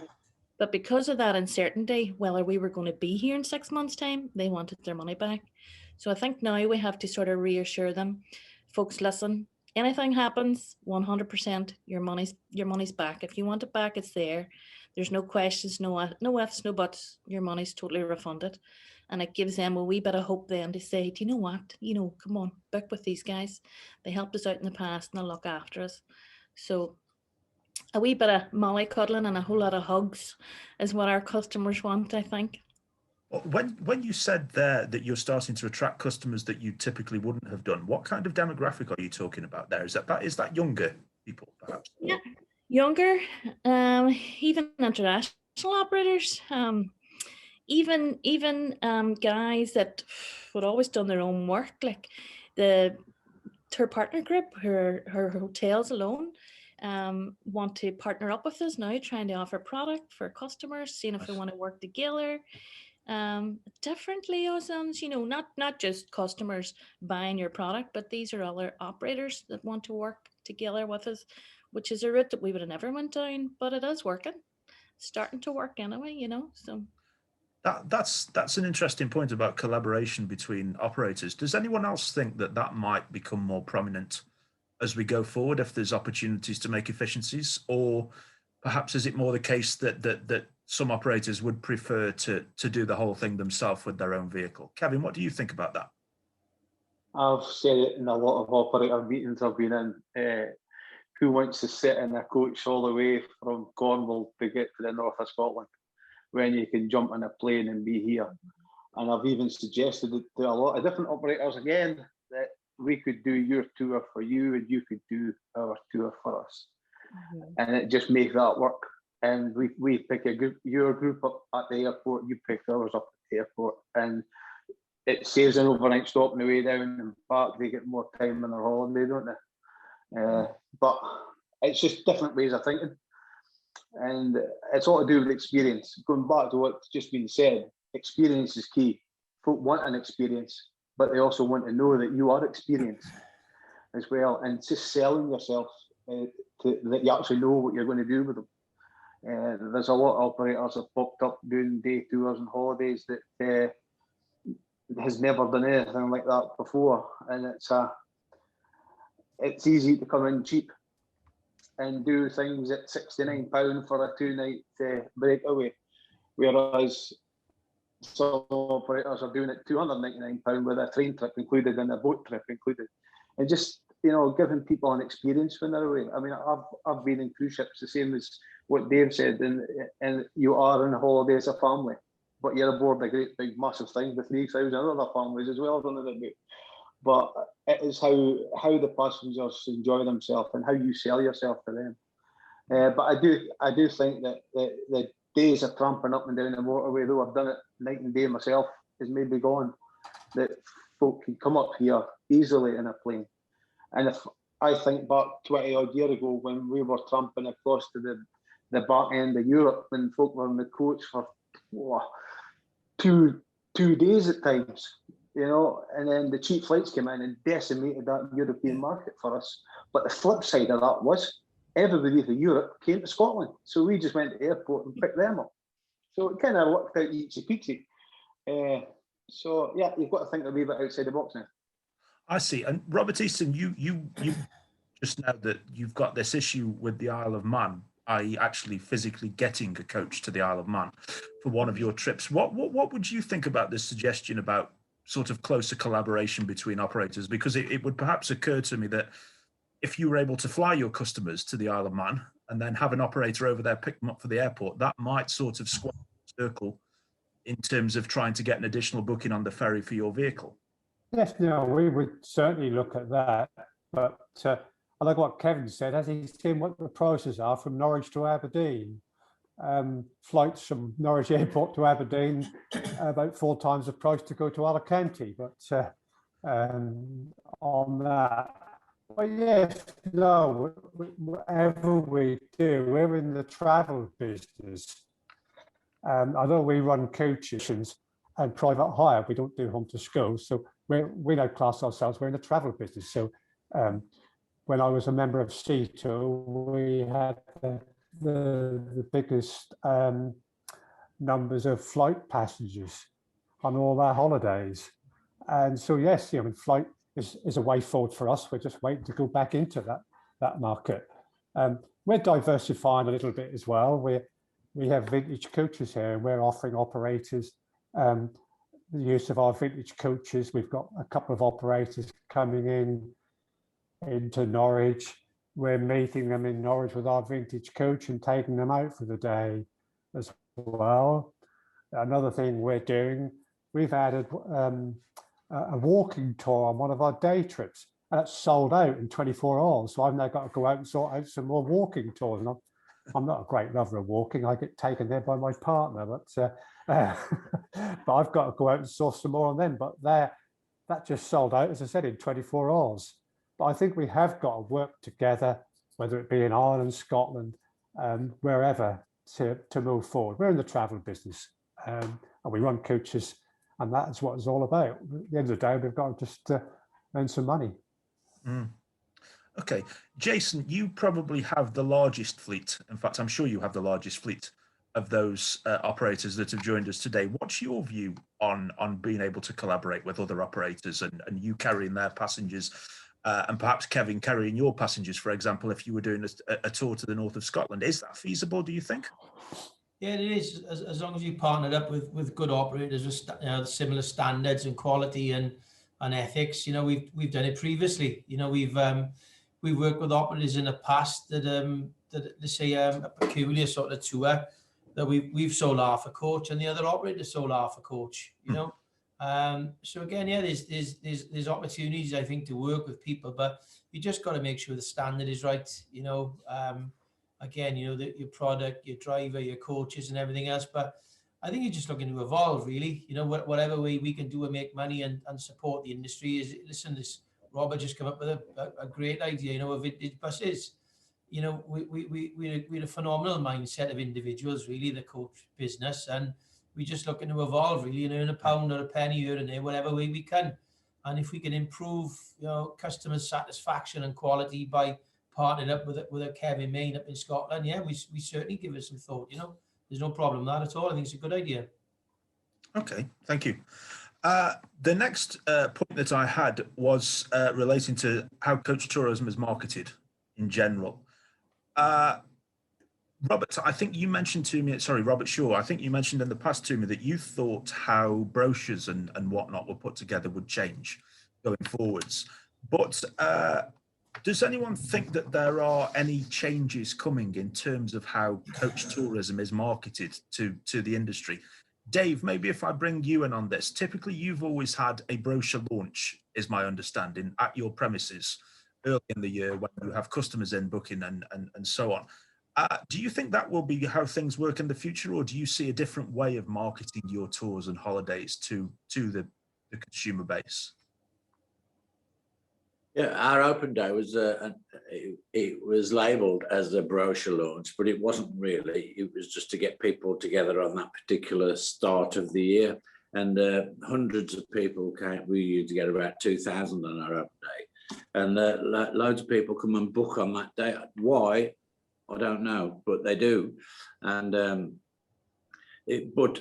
But because of that uncertainty, whether we were going to be here in 6 months' time, they wanted their money back. So I think now we have to sort of reassure them, folks, listen, anything happens, 100%, your money's back. If you want it back, it's there. There's no questions, no ifs, no buts. Your money's totally refunded. And it gives them a wee bit of hope then to say, do you know what? You know, come on, book with these guys. They helped us out in the past and they'll look after us. So a wee bit of mollycoddling and a whole lot of hugs is what our customers want, I think. When you said there that you're starting to attract customers that you typically wouldn't have done, what kind of demographic are you talking about there? Is that younger people, perhaps? Yeah, younger, even international operators, even guys that would always done their own work, like the tour partner group, her hotels alone. Want to partner up with us now, trying to offer product for customers, seeing if they want to work together differently. You know, not just customers buying your product, but these are other operators that want to work together with us, which is a route that we would have never went down, but it is working, starting to work anyway, you know. So that's an interesting point about collaboration between operators. Does anyone else think that might become more prominent as we go forward, if there's opportunities to make efficiencies, or perhaps is it more the case that some operators would prefer to do the whole thing themselves with their own vehicle? Kevin, what do you think about that? I've said it in a lot of operator meetings I've been in. Who wants to sit in a coach all the way from Cornwall to get to the north of Scotland when you can jump on a plane and be here? And I've even suggested it to a lot of different operators again, that we could do your tour for you and you could do our tour for us. And it just makes that work. And we pick a group, your group up at the airport, you pick ours up at the airport, and it saves an overnight stop on the way down and back. They get more time on their holiday, don't they? But it's just different ways of thinking, and it's all to do with experience. Going back to what's just been said, experience is key. Folk want an experience, but they also want to know that you are experienced as well, and it's just selling yourself that you actually know what you're going to do with them. There's a lot of operators that popped up doing day tours and holidays that has never done anything like that before, and it's easy to come in cheap and do things at £69 for a 2-night breakaway, whereas some operators are doing it £299 with a train trip included and a boat trip included, and just, you know, giving people an experience when they're away. I mean, I've been in cruise ships, the same as what Dave said, and you are on holiday as a family, but you're aboard a great big massive thing with 3,000 other families as well running about. But it is how the passengers enjoy themselves and how you sell yourself to them. But I do think that the days of tramping up and down the motorway, though I've done it night and day myself, is maybe gone. That folk can come up here easily in a plane. And if I think back 20 odd years ago when we were tramping across to the back end of Europe, when folk were on the coach for 2 days at times, you know, and then the cheap flights came in and decimated that European market for us. But the flip side of that was everybody from Europe came to Scotland. So we just went to the airport and picked them up. So it kind of worked out easy peasy. So yeah, you've got to think a wee bit outside the box now. I see. And Robert Easton, you just now that you've got this issue with the Isle of Man, i.e. actually physically getting a coach to the Isle of Man for one of your trips. What would you think about this suggestion about sort of closer collaboration between operators? Because it would perhaps occur to me that if you were able to fly your customers to the Isle of Man and then have an operator over there pick them up for the airport, that might sort of square the circle in terms of trying to get an additional booking on the ferry for your vehicle. Yes, no, we would certainly look at that. But I like what Kevin said. Has he seen what the prices are from Norwich to Aberdeen? Flights from Norwich Airport to Aberdeen, about 4 times the price to go to Alicante. But on that, well, yes, no, whatever we do, we're in the travel business. Although we run coaches and private hire, we don't do home to school. So we don't class ourselves, we're in the travel business. So when I was a member of CTA, we had the biggest numbers of flight passengers on all our holidays. And so, yes, you know, flight is a way forward for us. We're just waiting to go back into that market. We're diversifying a little bit as well. We have vintage coaches here, and we're offering operators the use of our vintage coaches. We've got a couple of operators coming into Norwich. We're meeting them in Norwich with our vintage coach and taking them out for the day as well. Another thing we're doing, we've added a walking tour on one of our day trips, and it's sold out in 24 hours. So I've now got to go out and sort out some more walking tours. And I'm not a great lover of walking. I get taken there by my partner, but I've got to go out and source some more on them. But that just sold out, as I said, in 24 hours. But I think we have got to work together, whether it be in Ireland, Scotland, wherever, to move forward. We're in the travel business, and we run coaches, and that's what it's all about. At the end of the day, we've got to just earn some money. Mm. Okay, Jason, you probably have the largest fleet. In fact, I'm sure you have the largest fleet of those operators that have joined us today. What's your view on being able to collaborate with other operators and you carrying their passengers, and perhaps Kevin carrying your passengers, for example, if you were doing a tour to the north of Scotland? Is that feasible, do you think? Yeah, it is, as long as you partnered up with good operators with similar standards and quality and ethics. You know, we've done it previously. You know, we've worked with operators in the past that let's say a peculiar sort of tour that we've sold half a coach and the other operator sold half a coach. You know, so again, yeah, there's opportunities, I think, to work with people, but you just got to make sure the standard is right. You know, again, you know, your product, your driver, your coaches, and everything else. But I think you're just looking to evolve, really. You know, whatever way we can do and make money and support the industry is. Listen, Robert just come up with a great idea. You know, of vintage buses. You know, we're a phenomenal mindset of individuals, really, the coach business, and we're just looking to evolve, really, and earn a pound or a penny here and there, whatever way we can. And if we can improve, you know, customer satisfaction and quality by partnering up with a Kevin Mayne up in Scotland, yeah, we certainly give it some thought. You know, there's no problem with that at all. I think it's a good idea. Okay, thank you. The next point that I had was relating to how coach tourism is marketed in general. Robert, I think you mentioned to me, Robert Shaw, I think you mentioned in the past to me that you thought how brochures and whatnot were put together would change going forwards. But does anyone think that there are any changes coming in terms of how coach tourism is marketed to the industry? Dave, maybe if I bring you in on this, typically you've always had a brochure launch, is my understanding, at your premises early in the year when you have customers in booking and so on. Do you think that will be how things work in the future, or do you see a different way of marketing your tours and holidays to the consumer base? Yeah, our open day was it was labelled as a brochure launch, but it wasn't really. It was just to get people together on that particular start of the year. and hundreds of people came. We used to get about 2,000 on our open day, and loads of people come and book on that day. Why? I don't know, but they do. And but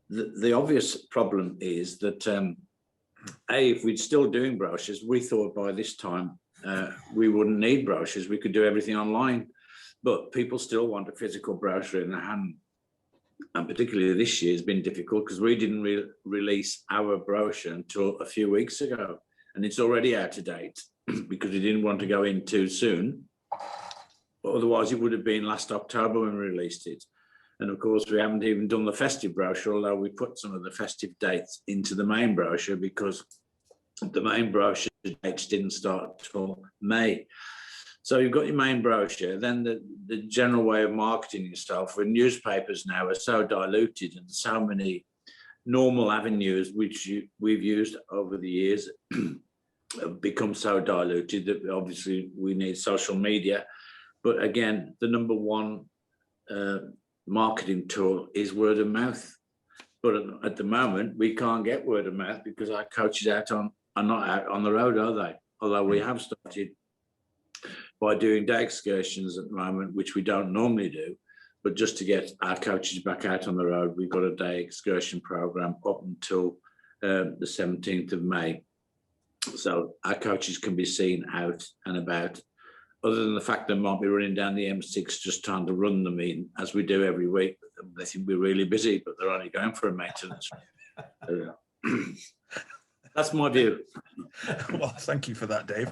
the obvious problem is that if we're still doing brochures, we thought by this time we wouldn't need brochures. We could do everything online, but people still want a physical brochure in their hand. And particularly this year has been difficult because we didn't release our brochure until a few weeks ago, and it's already out of date because we didn't want to go in too soon. But otherwise, it would have been last October when we released it. And of course, we haven't even done the festive brochure, although we put some of the festive dates into the main brochure because the main brochure dates didn't start till May. So you've got your main brochure, then the general way of marketing yourself. When newspapers now are so diluted and so many normal avenues which we've used over the years have become so diluted that obviously we need social media. But again, the number one marketing tool is word of mouth. But at the moment, we can't get word of mouth because our coaches are not out on the road, are they? Although we have started by doing day excursions at the moment, which we don't normally do. But just to get our coaches back out on the road, we've got a day excursion program up until the 17th of May. So our coaches can be seen out and about, other than the fact they might be running down the M6 just trying to run the meeting, as we do every week. They think we're really busy, but they're only going for a maintenance. That's my view. Well, thank you for that, Dave.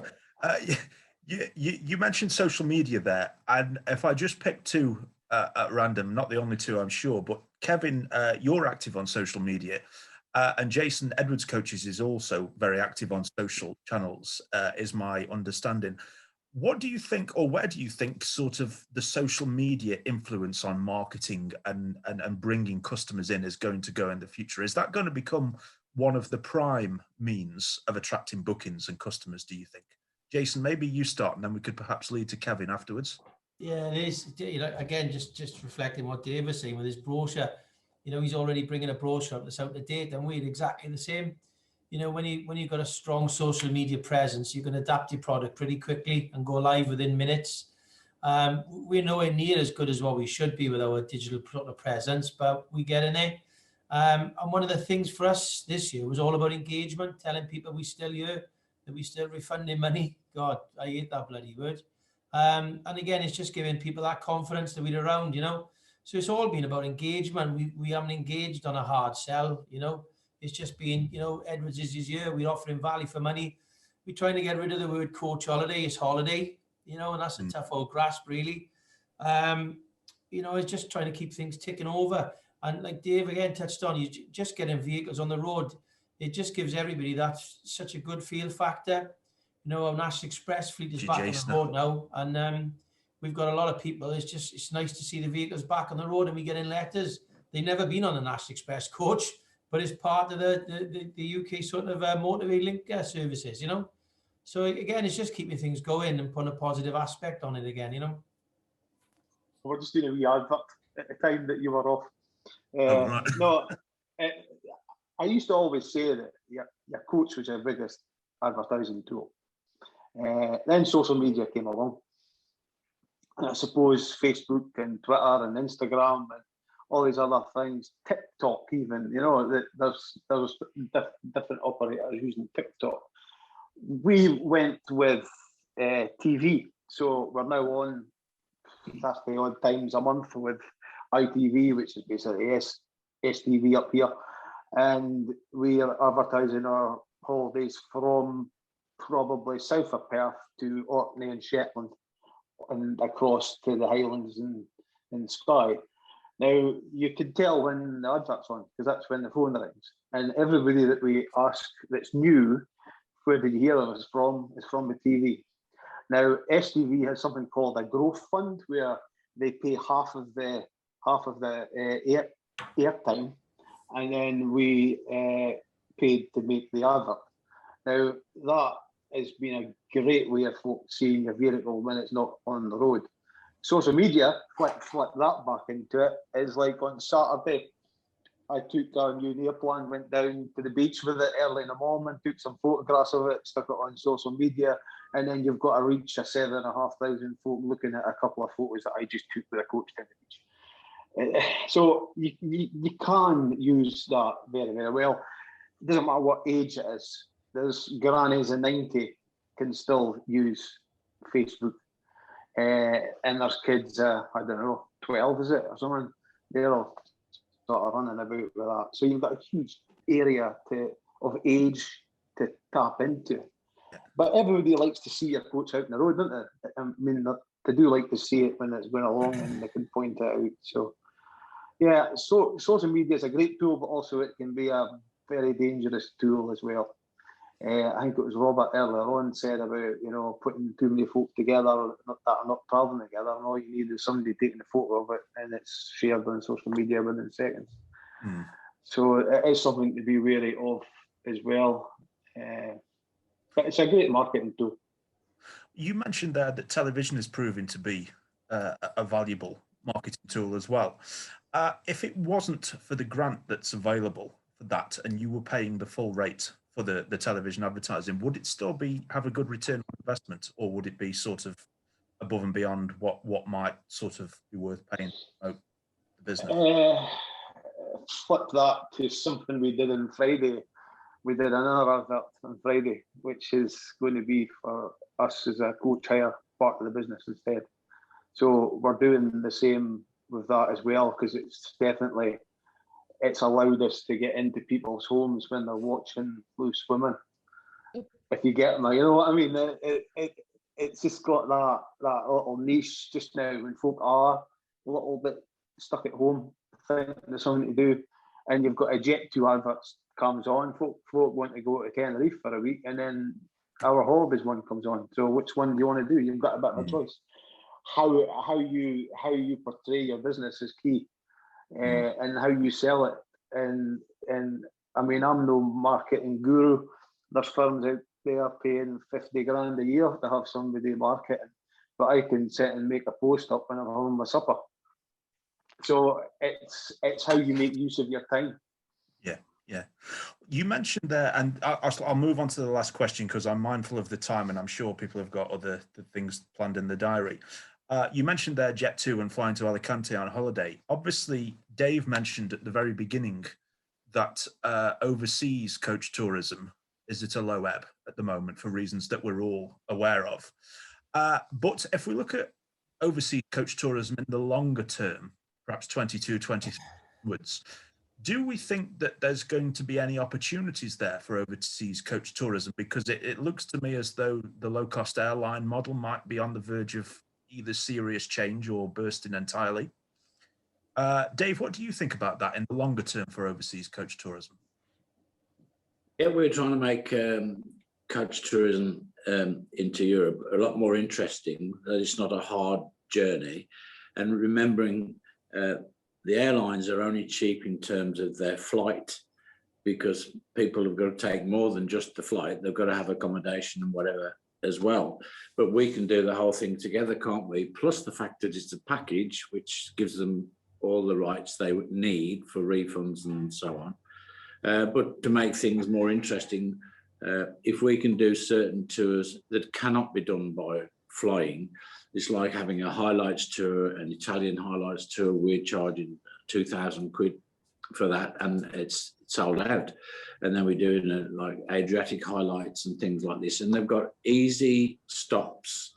You mentioned social media there, and if I just pick two at random, not the only two I'm sure, but Kevin, you're active on social media, and Jason, Edwards Coaches, is also very active on social channels, is my understanding. What do you think, or where do you think sort of the social media influence on marketing and bringing customers in is going to go in the future? Is that going to become one of the prime means of attracting bookings and customers, do you think? Jason, maybe you start, and then we could perhaps lead to Kevin afterwards. Yeah, it is. You know, again, just reflecting what Dave was saying with his brochure. You know, he's already bringing a brochure up that's out of date, and we're exactly the same. You know, when you've got a strong social media presence, you can adapt your product pretty quickly and go live within minutes. We're nowhere near as good as what we should be with our digital presence, but we get in there. And one of the things for us this year was all about engagement, telling people we still here, that we still refunding money. God, I hate that bloody word. And again, it's just giving people that confidence that we're around, you know. So it's all been about engagement. We haven't engaged on a hard sell, you know. It's just been, you know, Edwards is his year. We're offering value for money. We're trying to get rid of the word coach holiday. It's holiday, you know, and that's a tough old grasp, really. You know, it's just trying to keep things ticking over. And like Dave again touched on, you just getting vehicles on the road. It just gives everybody that such a good feel factor. You know, our National Express fleet is back on the road now, and we've got a lot of people. It's nice to see the vehicles back on the road, and we get in letters. They've never been on a National Express coach, but it's part of the UK sort of motorway link services, you know. So again, it's just keeping things going and putting a positive aspect on it again, you know. We're just doing a wee advert at the time that you were off. No, I used to always say that your coach was your biggest advertising tool. Then social media came along. And I suppose Facebook and Twitter and Instagram and all these other things, TikTok even, you know, there's different operators using TikTok. We went with TV. So we're now on 30 odd times a month with ITV, which is basically STV up here. And we are advertising our holidays from probably south of Perth to Orkney and Shetland and across to the Highlands and Skye. Now, you can tell when the advert's on, because that's when the phone rings. And everybody that we ask that's new, where did you hear of us from, is from the TV. Now, STV has something called a growth fund, where they pay half of the airtime, and then we paid to make the advert. Now, that has been a great way of folks seeing your vehicle when it's not on the road. Social media, flip that back into it, is like on Saturday, I took our new airplane, went down to the beach with it early in the morning, took some photographs of it, stuck it on social media, and then you've got to reach a 7,500 folk looking at a couple of photos that I just took with a coach down the beach. So you can use that very, very well. It doesn't matter what age it is. There's grannies in 90 can still use Facebook. And there's kids, I don't know, 12 is it or something? They're all sort of running about with that. So you've got a huge area of age to tap into. But everybody likes to see your coach out in the road, don't they? I mean, they do like to see it when it's going along and they can point it out. So, yeah, so social media is a great tool, but also it can be a very dangerous tool as well. I think it was Robert earlier on said about, you know, putting too many folk together that are not travelling together, and all you need is somebody taking a photo of it and it's shared on social media within seconds. So it is something to be wary of as well. But it's a great marketing tool. You mentioned there that television is proving to be a valuable marketing tool as well. If it wasn't for the grant that's available for that, and you were paying the full rate for the television advertising, would it still have a good return on investment, or would it be sort of above and beyond what might sort of be worth paying out the business? Flip that to something we did on Friday. We did another advert on Friday, which is going to be for us as a coach hire part of the business instead. So we're doing the same with that as well, because it's allowed us to get into people's homes when they're watching loose swimming. If you get them, you know what I mean? It's just got that little niche just now when folk are a little bit stuck at home, thinking there's something to do, and you've got a Jet2 advert comes on, folk want to go to Tenerife for a week, and then our holidays one comes on. So which one do you want to do? You've got a bit of a choice. How you portray your business is key. And how you sell it, and I mean, I'm no marketing guru. There's firms out there paying 50 grand a year to have somebody marketing, but I can sit and make a post up when I'm having my supper. So it's how you make use of your time. Yeah. You mentioned there, and I'll move on to the last question because I'm mindful of the time, and I'm sure people have got other things planned in the diary. You mentioned there Jet2 and flying to Alicante on holiday. Obviously, Dave mentioned at the very beginning that overseas coach tourism is at a low ebb at the moment for reasons that we're all aware of. But if we look at overseas coach tourism in the longer term, perhaps 22, 23 onwards, do we think that there's going to be any opportunities there for overseas coach tourism? Because it looks to me as though the low-cost airline model might be on the verge of either serious change or bursting entirely. Dave, what do you think about that in the longer term for overseas coach tourism? Yeah, we're trying to make coach tourism into Europe a lot more interesting. It's not a hard journey. And remembering the airlines are only cheap in terms of their flight, because people have got to take more than just the flight. They've got to have accommodation and whatever as well. But we can do the whole thing together, can't we? Plus the fact that it's a package which gives them all the rights they would need for refunds and so on. But to make things more interesting, if we can do certain tours that cannot be done by flying, it's like having a highlights tour, an Italian highlights tour. We're charging 2,000 quid for that, and it's sold out. And then we're doing like Adriatic highlights and things like this, and they've got easy stops.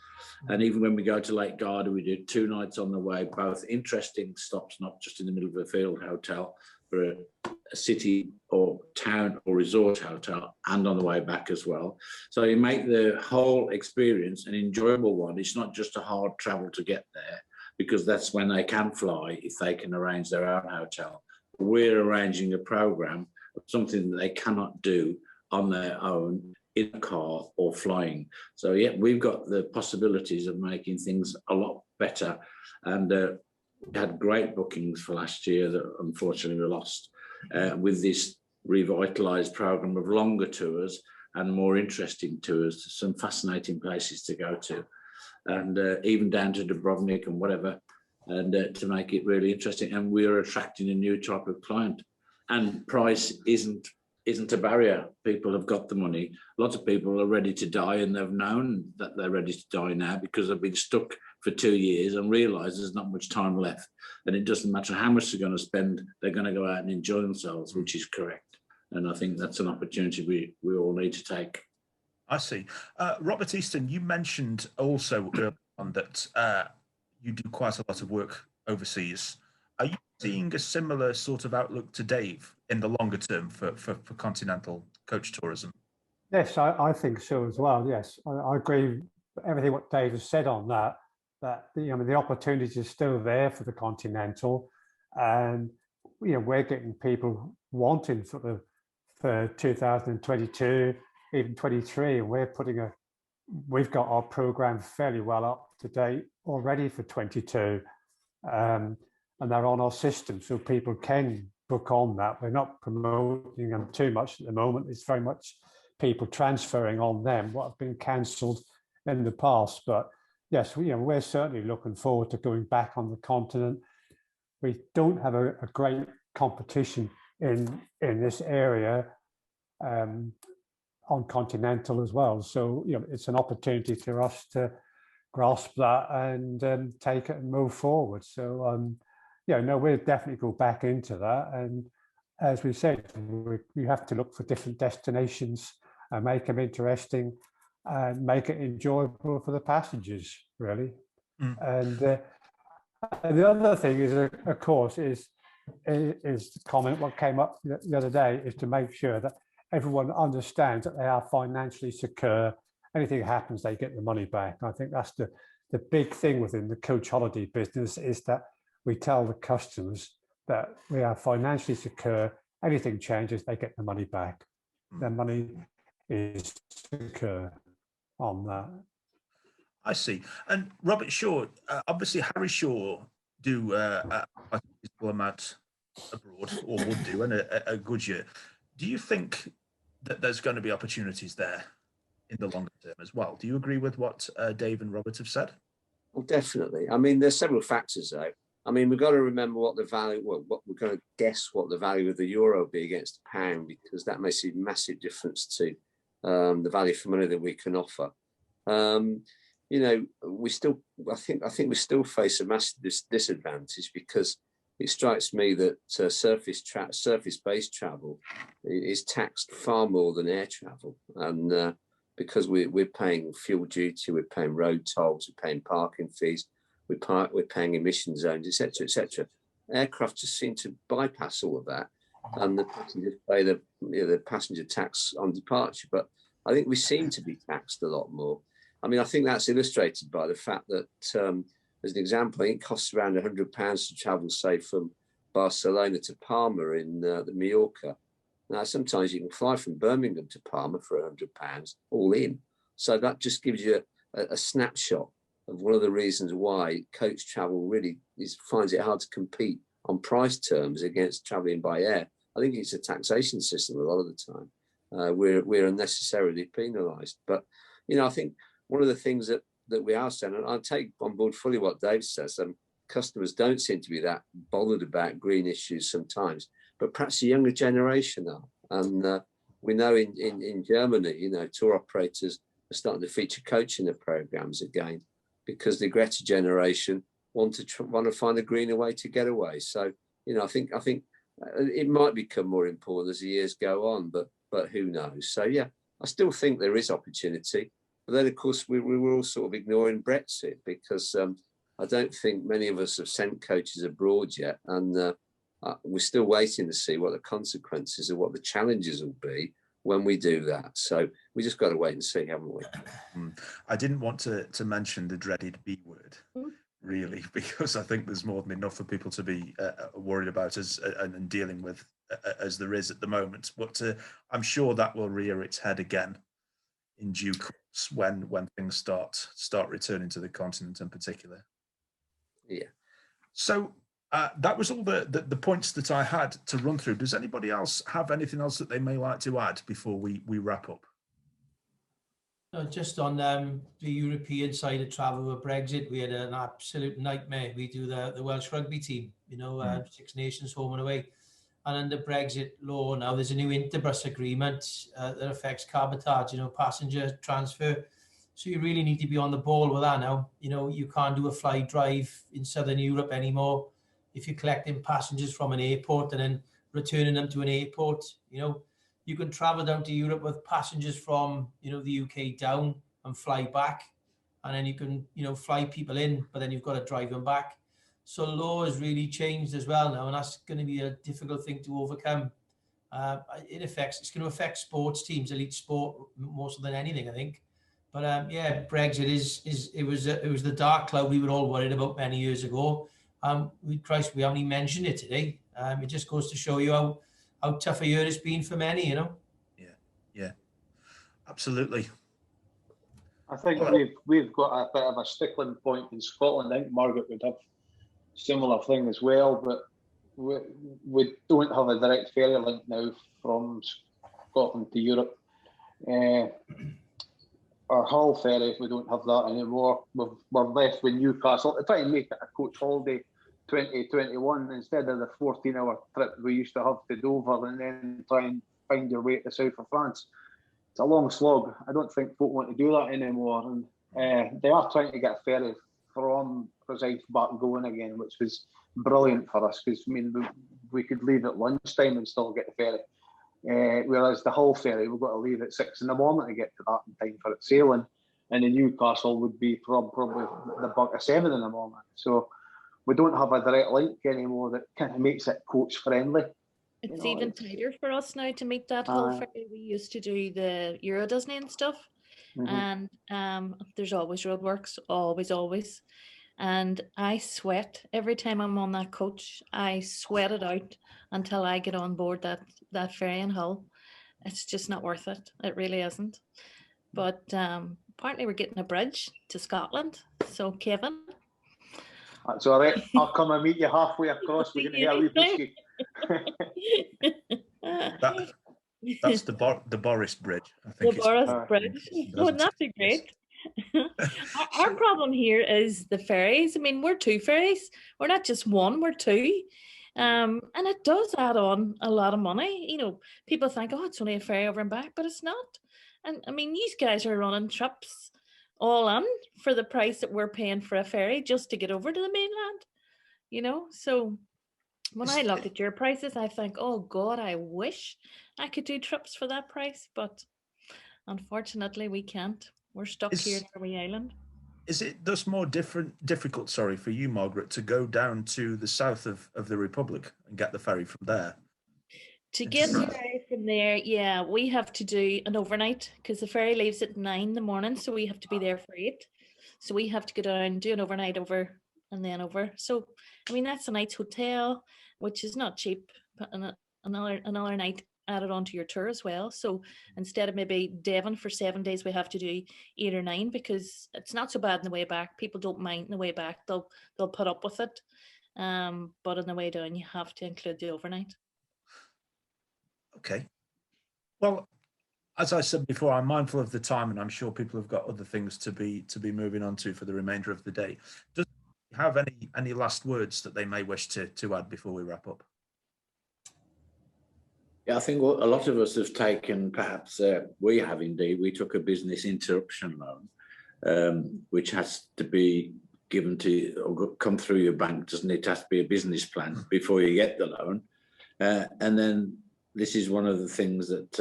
And even when we go to Lake Garda, we do 2 nights on the way, both interesting stops, not just in the middle of a field hotel, but a city or town or resort hotel, and on the way back as well. So you make the whole experience an enjoyable one. It's not just a hard travel to get there, because that's when they can fly, if they can arrange their own hotel. We're arranging a program of something that they cannot do on their own in a car or flying. So yeah, we've got the possibilities of making things a lot better. And we had great bookings for last year that unfortunately were lost with this revitalised program of longer tours and more interesting tours to some fascinating places to go to, and even down to Dubrovnik and whatever, and to make it really interesting. And we're attracting a new type of client, and price isn't a barrier. People have got the money. Lots of people are ready to die, and they've known that they're ready to die now because they've been stuck for 2 years and realise there's not much time left. And it doesn't matter how much they're going to spend, they're going to go out and enjoy themselves, which is correct. And I think that's an opportunity we all need to take. I see. Robert Easton, you mentioned also earlier on that you do quite a lot of work overseas. Are you seeing a similar sort of outlook to Dave in the longer term for continental coach tourism? Yes, I think so as well. Yes, I agree with everything what Dave has said on that. That the opportunity is still there for the continental, and we're getting people wanting for 2022, even 23, and we've got our program fairly well up to date already for 22. And they're on our system, so people can book on that. We're not promoting them too much at the moment. It's very much people transferring on them what have been cancelled in the past. But yes, we're certainly looking forward to going back on the continent. We don't have a great competition in this area on continental as well. So it's an opportunity for us to grasp that and take it and move forward. So we'll definitely go back into that. And as we said, we have to look for different destinations and make them interesting and make it enjoyable for the passengers, really. And the other thing is, of course, is the comment what came up the other day is to make sure that everyone understands that they are financially secure. Anything happens, they get the money back. I think that's the big thing within the coach holiday business, is that we tell the customers that we are financially secure. Anything changes, they get the money back. Their money is secure on that. I see. And Robert Shaw, obviously Harry Shaw do a considerable amount abroad, or would do, and a good year. Do you think that there's going to be opportunities there in the longer term as well? Do you agree with what Dave and Robert have said? Well, definitely. I mean, there's several factors though. I mean, we've got to remember what the value, what we're going to guess what the value of the euro will be against the pound, because that makes a massive difference to the value for money that we can offer. We still, I think we still face a massive disadvantage, because it strikes me that surface-based travel is taxed far more than air travel, and because we're paying fuel duty, we're paying road tolls, we're paying parking fees, we're paying emission zones, etc., etc. Aircraft just seem to bypass all of that, and the passengers pay the passenger tax on departure. But I think we seem to be taxed a lot more. I mean, I think that's illustrated by the fact that, as an example, I think it costs around £100 to travel, say, from Barcelona to Palma in the Mallorca. Now, sometimes you can fly from Birmingham to Palma for £100 all in. So that just gives you a snapshot of one of the reasons why coach travel really finds it hard to compete on price terms against travelling by air. I think it's a taxation system a lot of the time. We're unnecessarily penalised. But, I think one of the things that we are saying, and I take on board fully what Dave says, customers don't seem to be that bothered about green issues sometimes, but perhaps the younger generation are. And we know in Germany, tour operators are starting to feature coach in their programs again, because the Greta generation want to find a greener way to get away. So, I think it might become more important as the years go on, but who knows? So, yeah, I still think there is opportunity. But then, of course, we were all sort of ignoring Brexit, because I don't think many of us have sent coaches abroad yet. And we're still waiting to see what the consequences and what the challenges will be when we do that. So we just got to wait and see, haven't we? I didn't want to mention the dreaded B word, really, because I think there's more than enough for people to be worried about and dealing with as there is at the moment. But I'm sure that will rear its head again in due course when things start returning to the continent in particular. Yeah. So that was all the points that I had to run through. Does anybody else have anything else that they may like to add before we wrap up? Just on the European side of travel with Brexit, we had an absolute nightmare. We do the Welsh rugby team, Six Nations home and away. And under Brexit law now, there's a new interbus agreement that affects cabotage, passenger transfer. So you really need to be on the ball with that now. You can't do a fly drive in Southern Europe anymore if you're collecting passengers from an airport and then returning them to an airport. You can travel down to Europe with passengers from, the UK down and fly back. And then you can, fly people in, but then you've got to drive them back. So law has really changed as well now, and that's going to be a difficult thing to overcome. It's going to affect sports teams, elite sport, more so than anything, I think. But Brexit it was the dark cloud we were all worried about many years ago. We haven't even mentioned it today. It just goes to show you how tough a year it's been for many, Yeah, absolutely. I think we've got a bit of a stickling point in Scotland. I think Margaret would have similar thing as well, but we don't have a direct ferry link now from Scotland to Europe. Our Hull ferry, we don't have that anymore. We're left with Newcastle. If I make it a coach holiday 2021 instead of the 14-hour trip we used to have to Dover and then try and find your way to the south of France. It's a long slog. I don't think folk want to do that anymore. And they are trying to get a ferry from Forsyth back going again, which was brilliant for us because we could leave at lunchtime and still get the ferry. Whereas the Hull ferry, we've got to leave at 6 in the morning to get to that in time for it sailing. And the Newcastle would be probably the Buckie at 7 in the morning. So we don't have a direct link anymore that kind of makes it coach friendly. It's even tighter for us now to meet that Hull ferry. We used to do the Euro Disney and stuff. And there's always roadworks, always. And I sweat every time I'm on that coach. I sweat it out until I get on board that ferry in Hull. It's just not worth it. It really isn't. But apparently we're getting a bridge to Scotland. So Kevin, that's all right. I'll come and meet you halfway across. We're going to hear a wee That's the Boris Bridge. I think the Boris Bridge. Wouldn't that be great? Our problem here is the ferries. I mean, we're 2 ferries. We're not just one, we're 2. And it does add on a lot of money. People think, oh, it's only a ferry over and back, but it's not. And I mean, these guys are running trips all in for the price that we're paying for a ferry just to get over to the mainland. So when I look at your prices, I think, oh God, I wish I could do trips for that price, but unfortunately we can't. We're stuck here in our wee island. Is it thus more difficult, for you, Margaret, to go down to the south of the Republic and get the ferry from there? To get the ferry from there, yeah, we have to do an overnight because the ferry leaves at 9 in the morning, so we have to be there for 8. So we have to go down, do an overnight over and then over. So, I mean, that's a night's hotel, which is not cheap, but another night added onto your tour as well. So instead of maybe Devon for 7 days, we have to do 8 or 9 because it's not so bad on the way back. People don't mind on the way back. They'll put up with it. But on the way down, you have to include the overnight. Okay. Well, as I said before, I'm mindful of the time, and I'm sure people have got other things to be moving on to for the remainder of the day. Does you have any last words that they may wish to add before we wrap up? Yeah, I think a lot of us have taken, perhaps we have indeed, we took a business interruption loan, which has to be given to or come through your bank, doesn't it? It has to be a business plan before you get the loan. And then this is one of the things that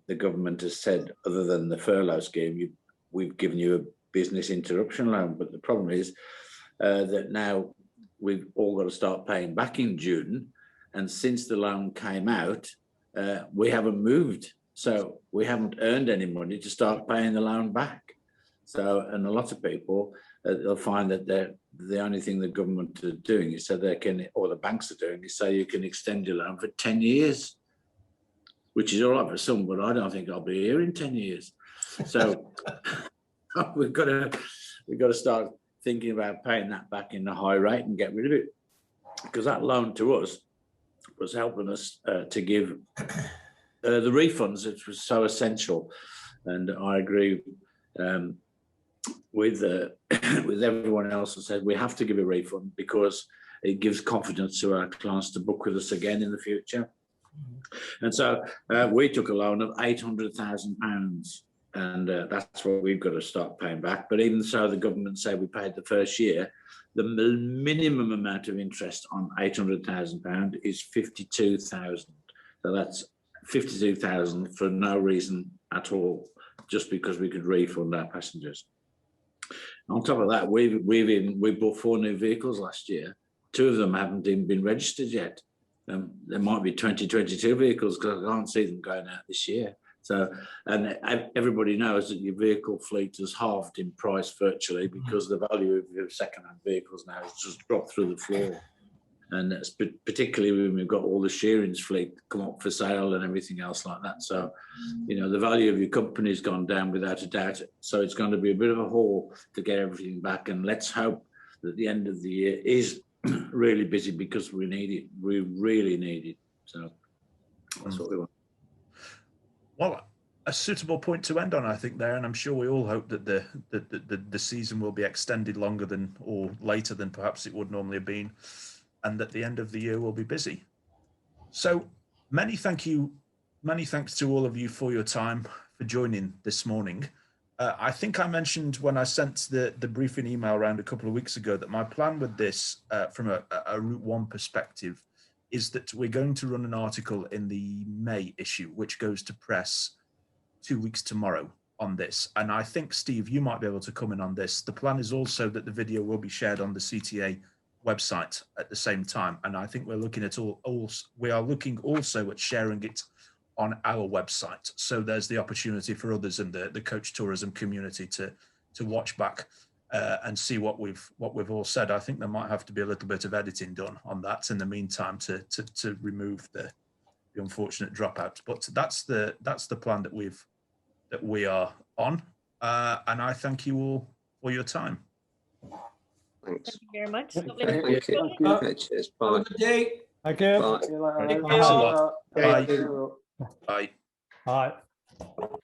the government has said, other than the furlough scheme, we've given you a business interruption loan. But the problem is that now we've all got to start paying back in June. And since the loan came out, we haven't moved. So we haven't earned any money to start paying the loan back. So, and a lot of people, they'll find that the only thing the government are doing is so they can, or the banks are doing, is so you can extend your loan for 10 years, which is all right for some, but I don't think I'll be here in 10 years. So we've got to start thinking about paying that back in a high rate and get rid of it, because that loan to us was helping us to give the refunds, which was so essential. And I agree with everyone else who said we have to give a refund because it gives confidence to our clients to book with us again in the future. And so we took a loan of £800,000, and that's what we've got to start paying back. But even so, the government said we paid the first year. The minimum amount of interest on £800,000 is 52,000. So that's 52,000 for no reason at all, just because we could refund our passengers. On top of that, we bought 4 new vehicles last year. 2 of them haven't even been registered yet. There might be 2022 vehicles, because I can't see them going out this year. So, and everybody knows that your vehicle fleet has halved in price virtually, because the value of your second-hand vehicles now has just dropped through the floor. And that's particularly when we've got all the shearings fleet come up for sale and everything else like that. So, you know, the value of your company's gone down without a doubt. So it's going to be a bit of a haul to get everything back. And let's hope that the end of the year is really busy, because we need it. We really need it. So that's what we want. Well, a suitable point to end on, I think, there, and I'm sure we all hope that the season will be extended longer than, or later than perhaps it would normally have been, and that the end of the year will be busy. So many thanks to all of you for your time, for joining this morning. I think I mentioned when I sent the briefing email around a couple of weeks ago that my plan with this, from a RouteOne perspective, is that we're going to run an article in the May issue, which goes to press 2 weeks tomorrow on this. And I think, Steve, you might be able to come in on this. The plan is also that the video will be shared on the CTA website at the same time. And I think we're looking at we are looking also at sharing it on our website. So there's the opportunity for others in the coach tourism community to watch back and see what we've all said. I think there might have to be a little bit of editing done on that in the meantime to remove the unfortunate dropouts. But that's the plan that we are on. And I thank you all for your time. Thanks. Thank you very much. Thank you. Okay, cheers. Bye. Have a good day. Thank you. Bye. See you later. Thank you. Thanks a lot. Bye. Bye. Bye.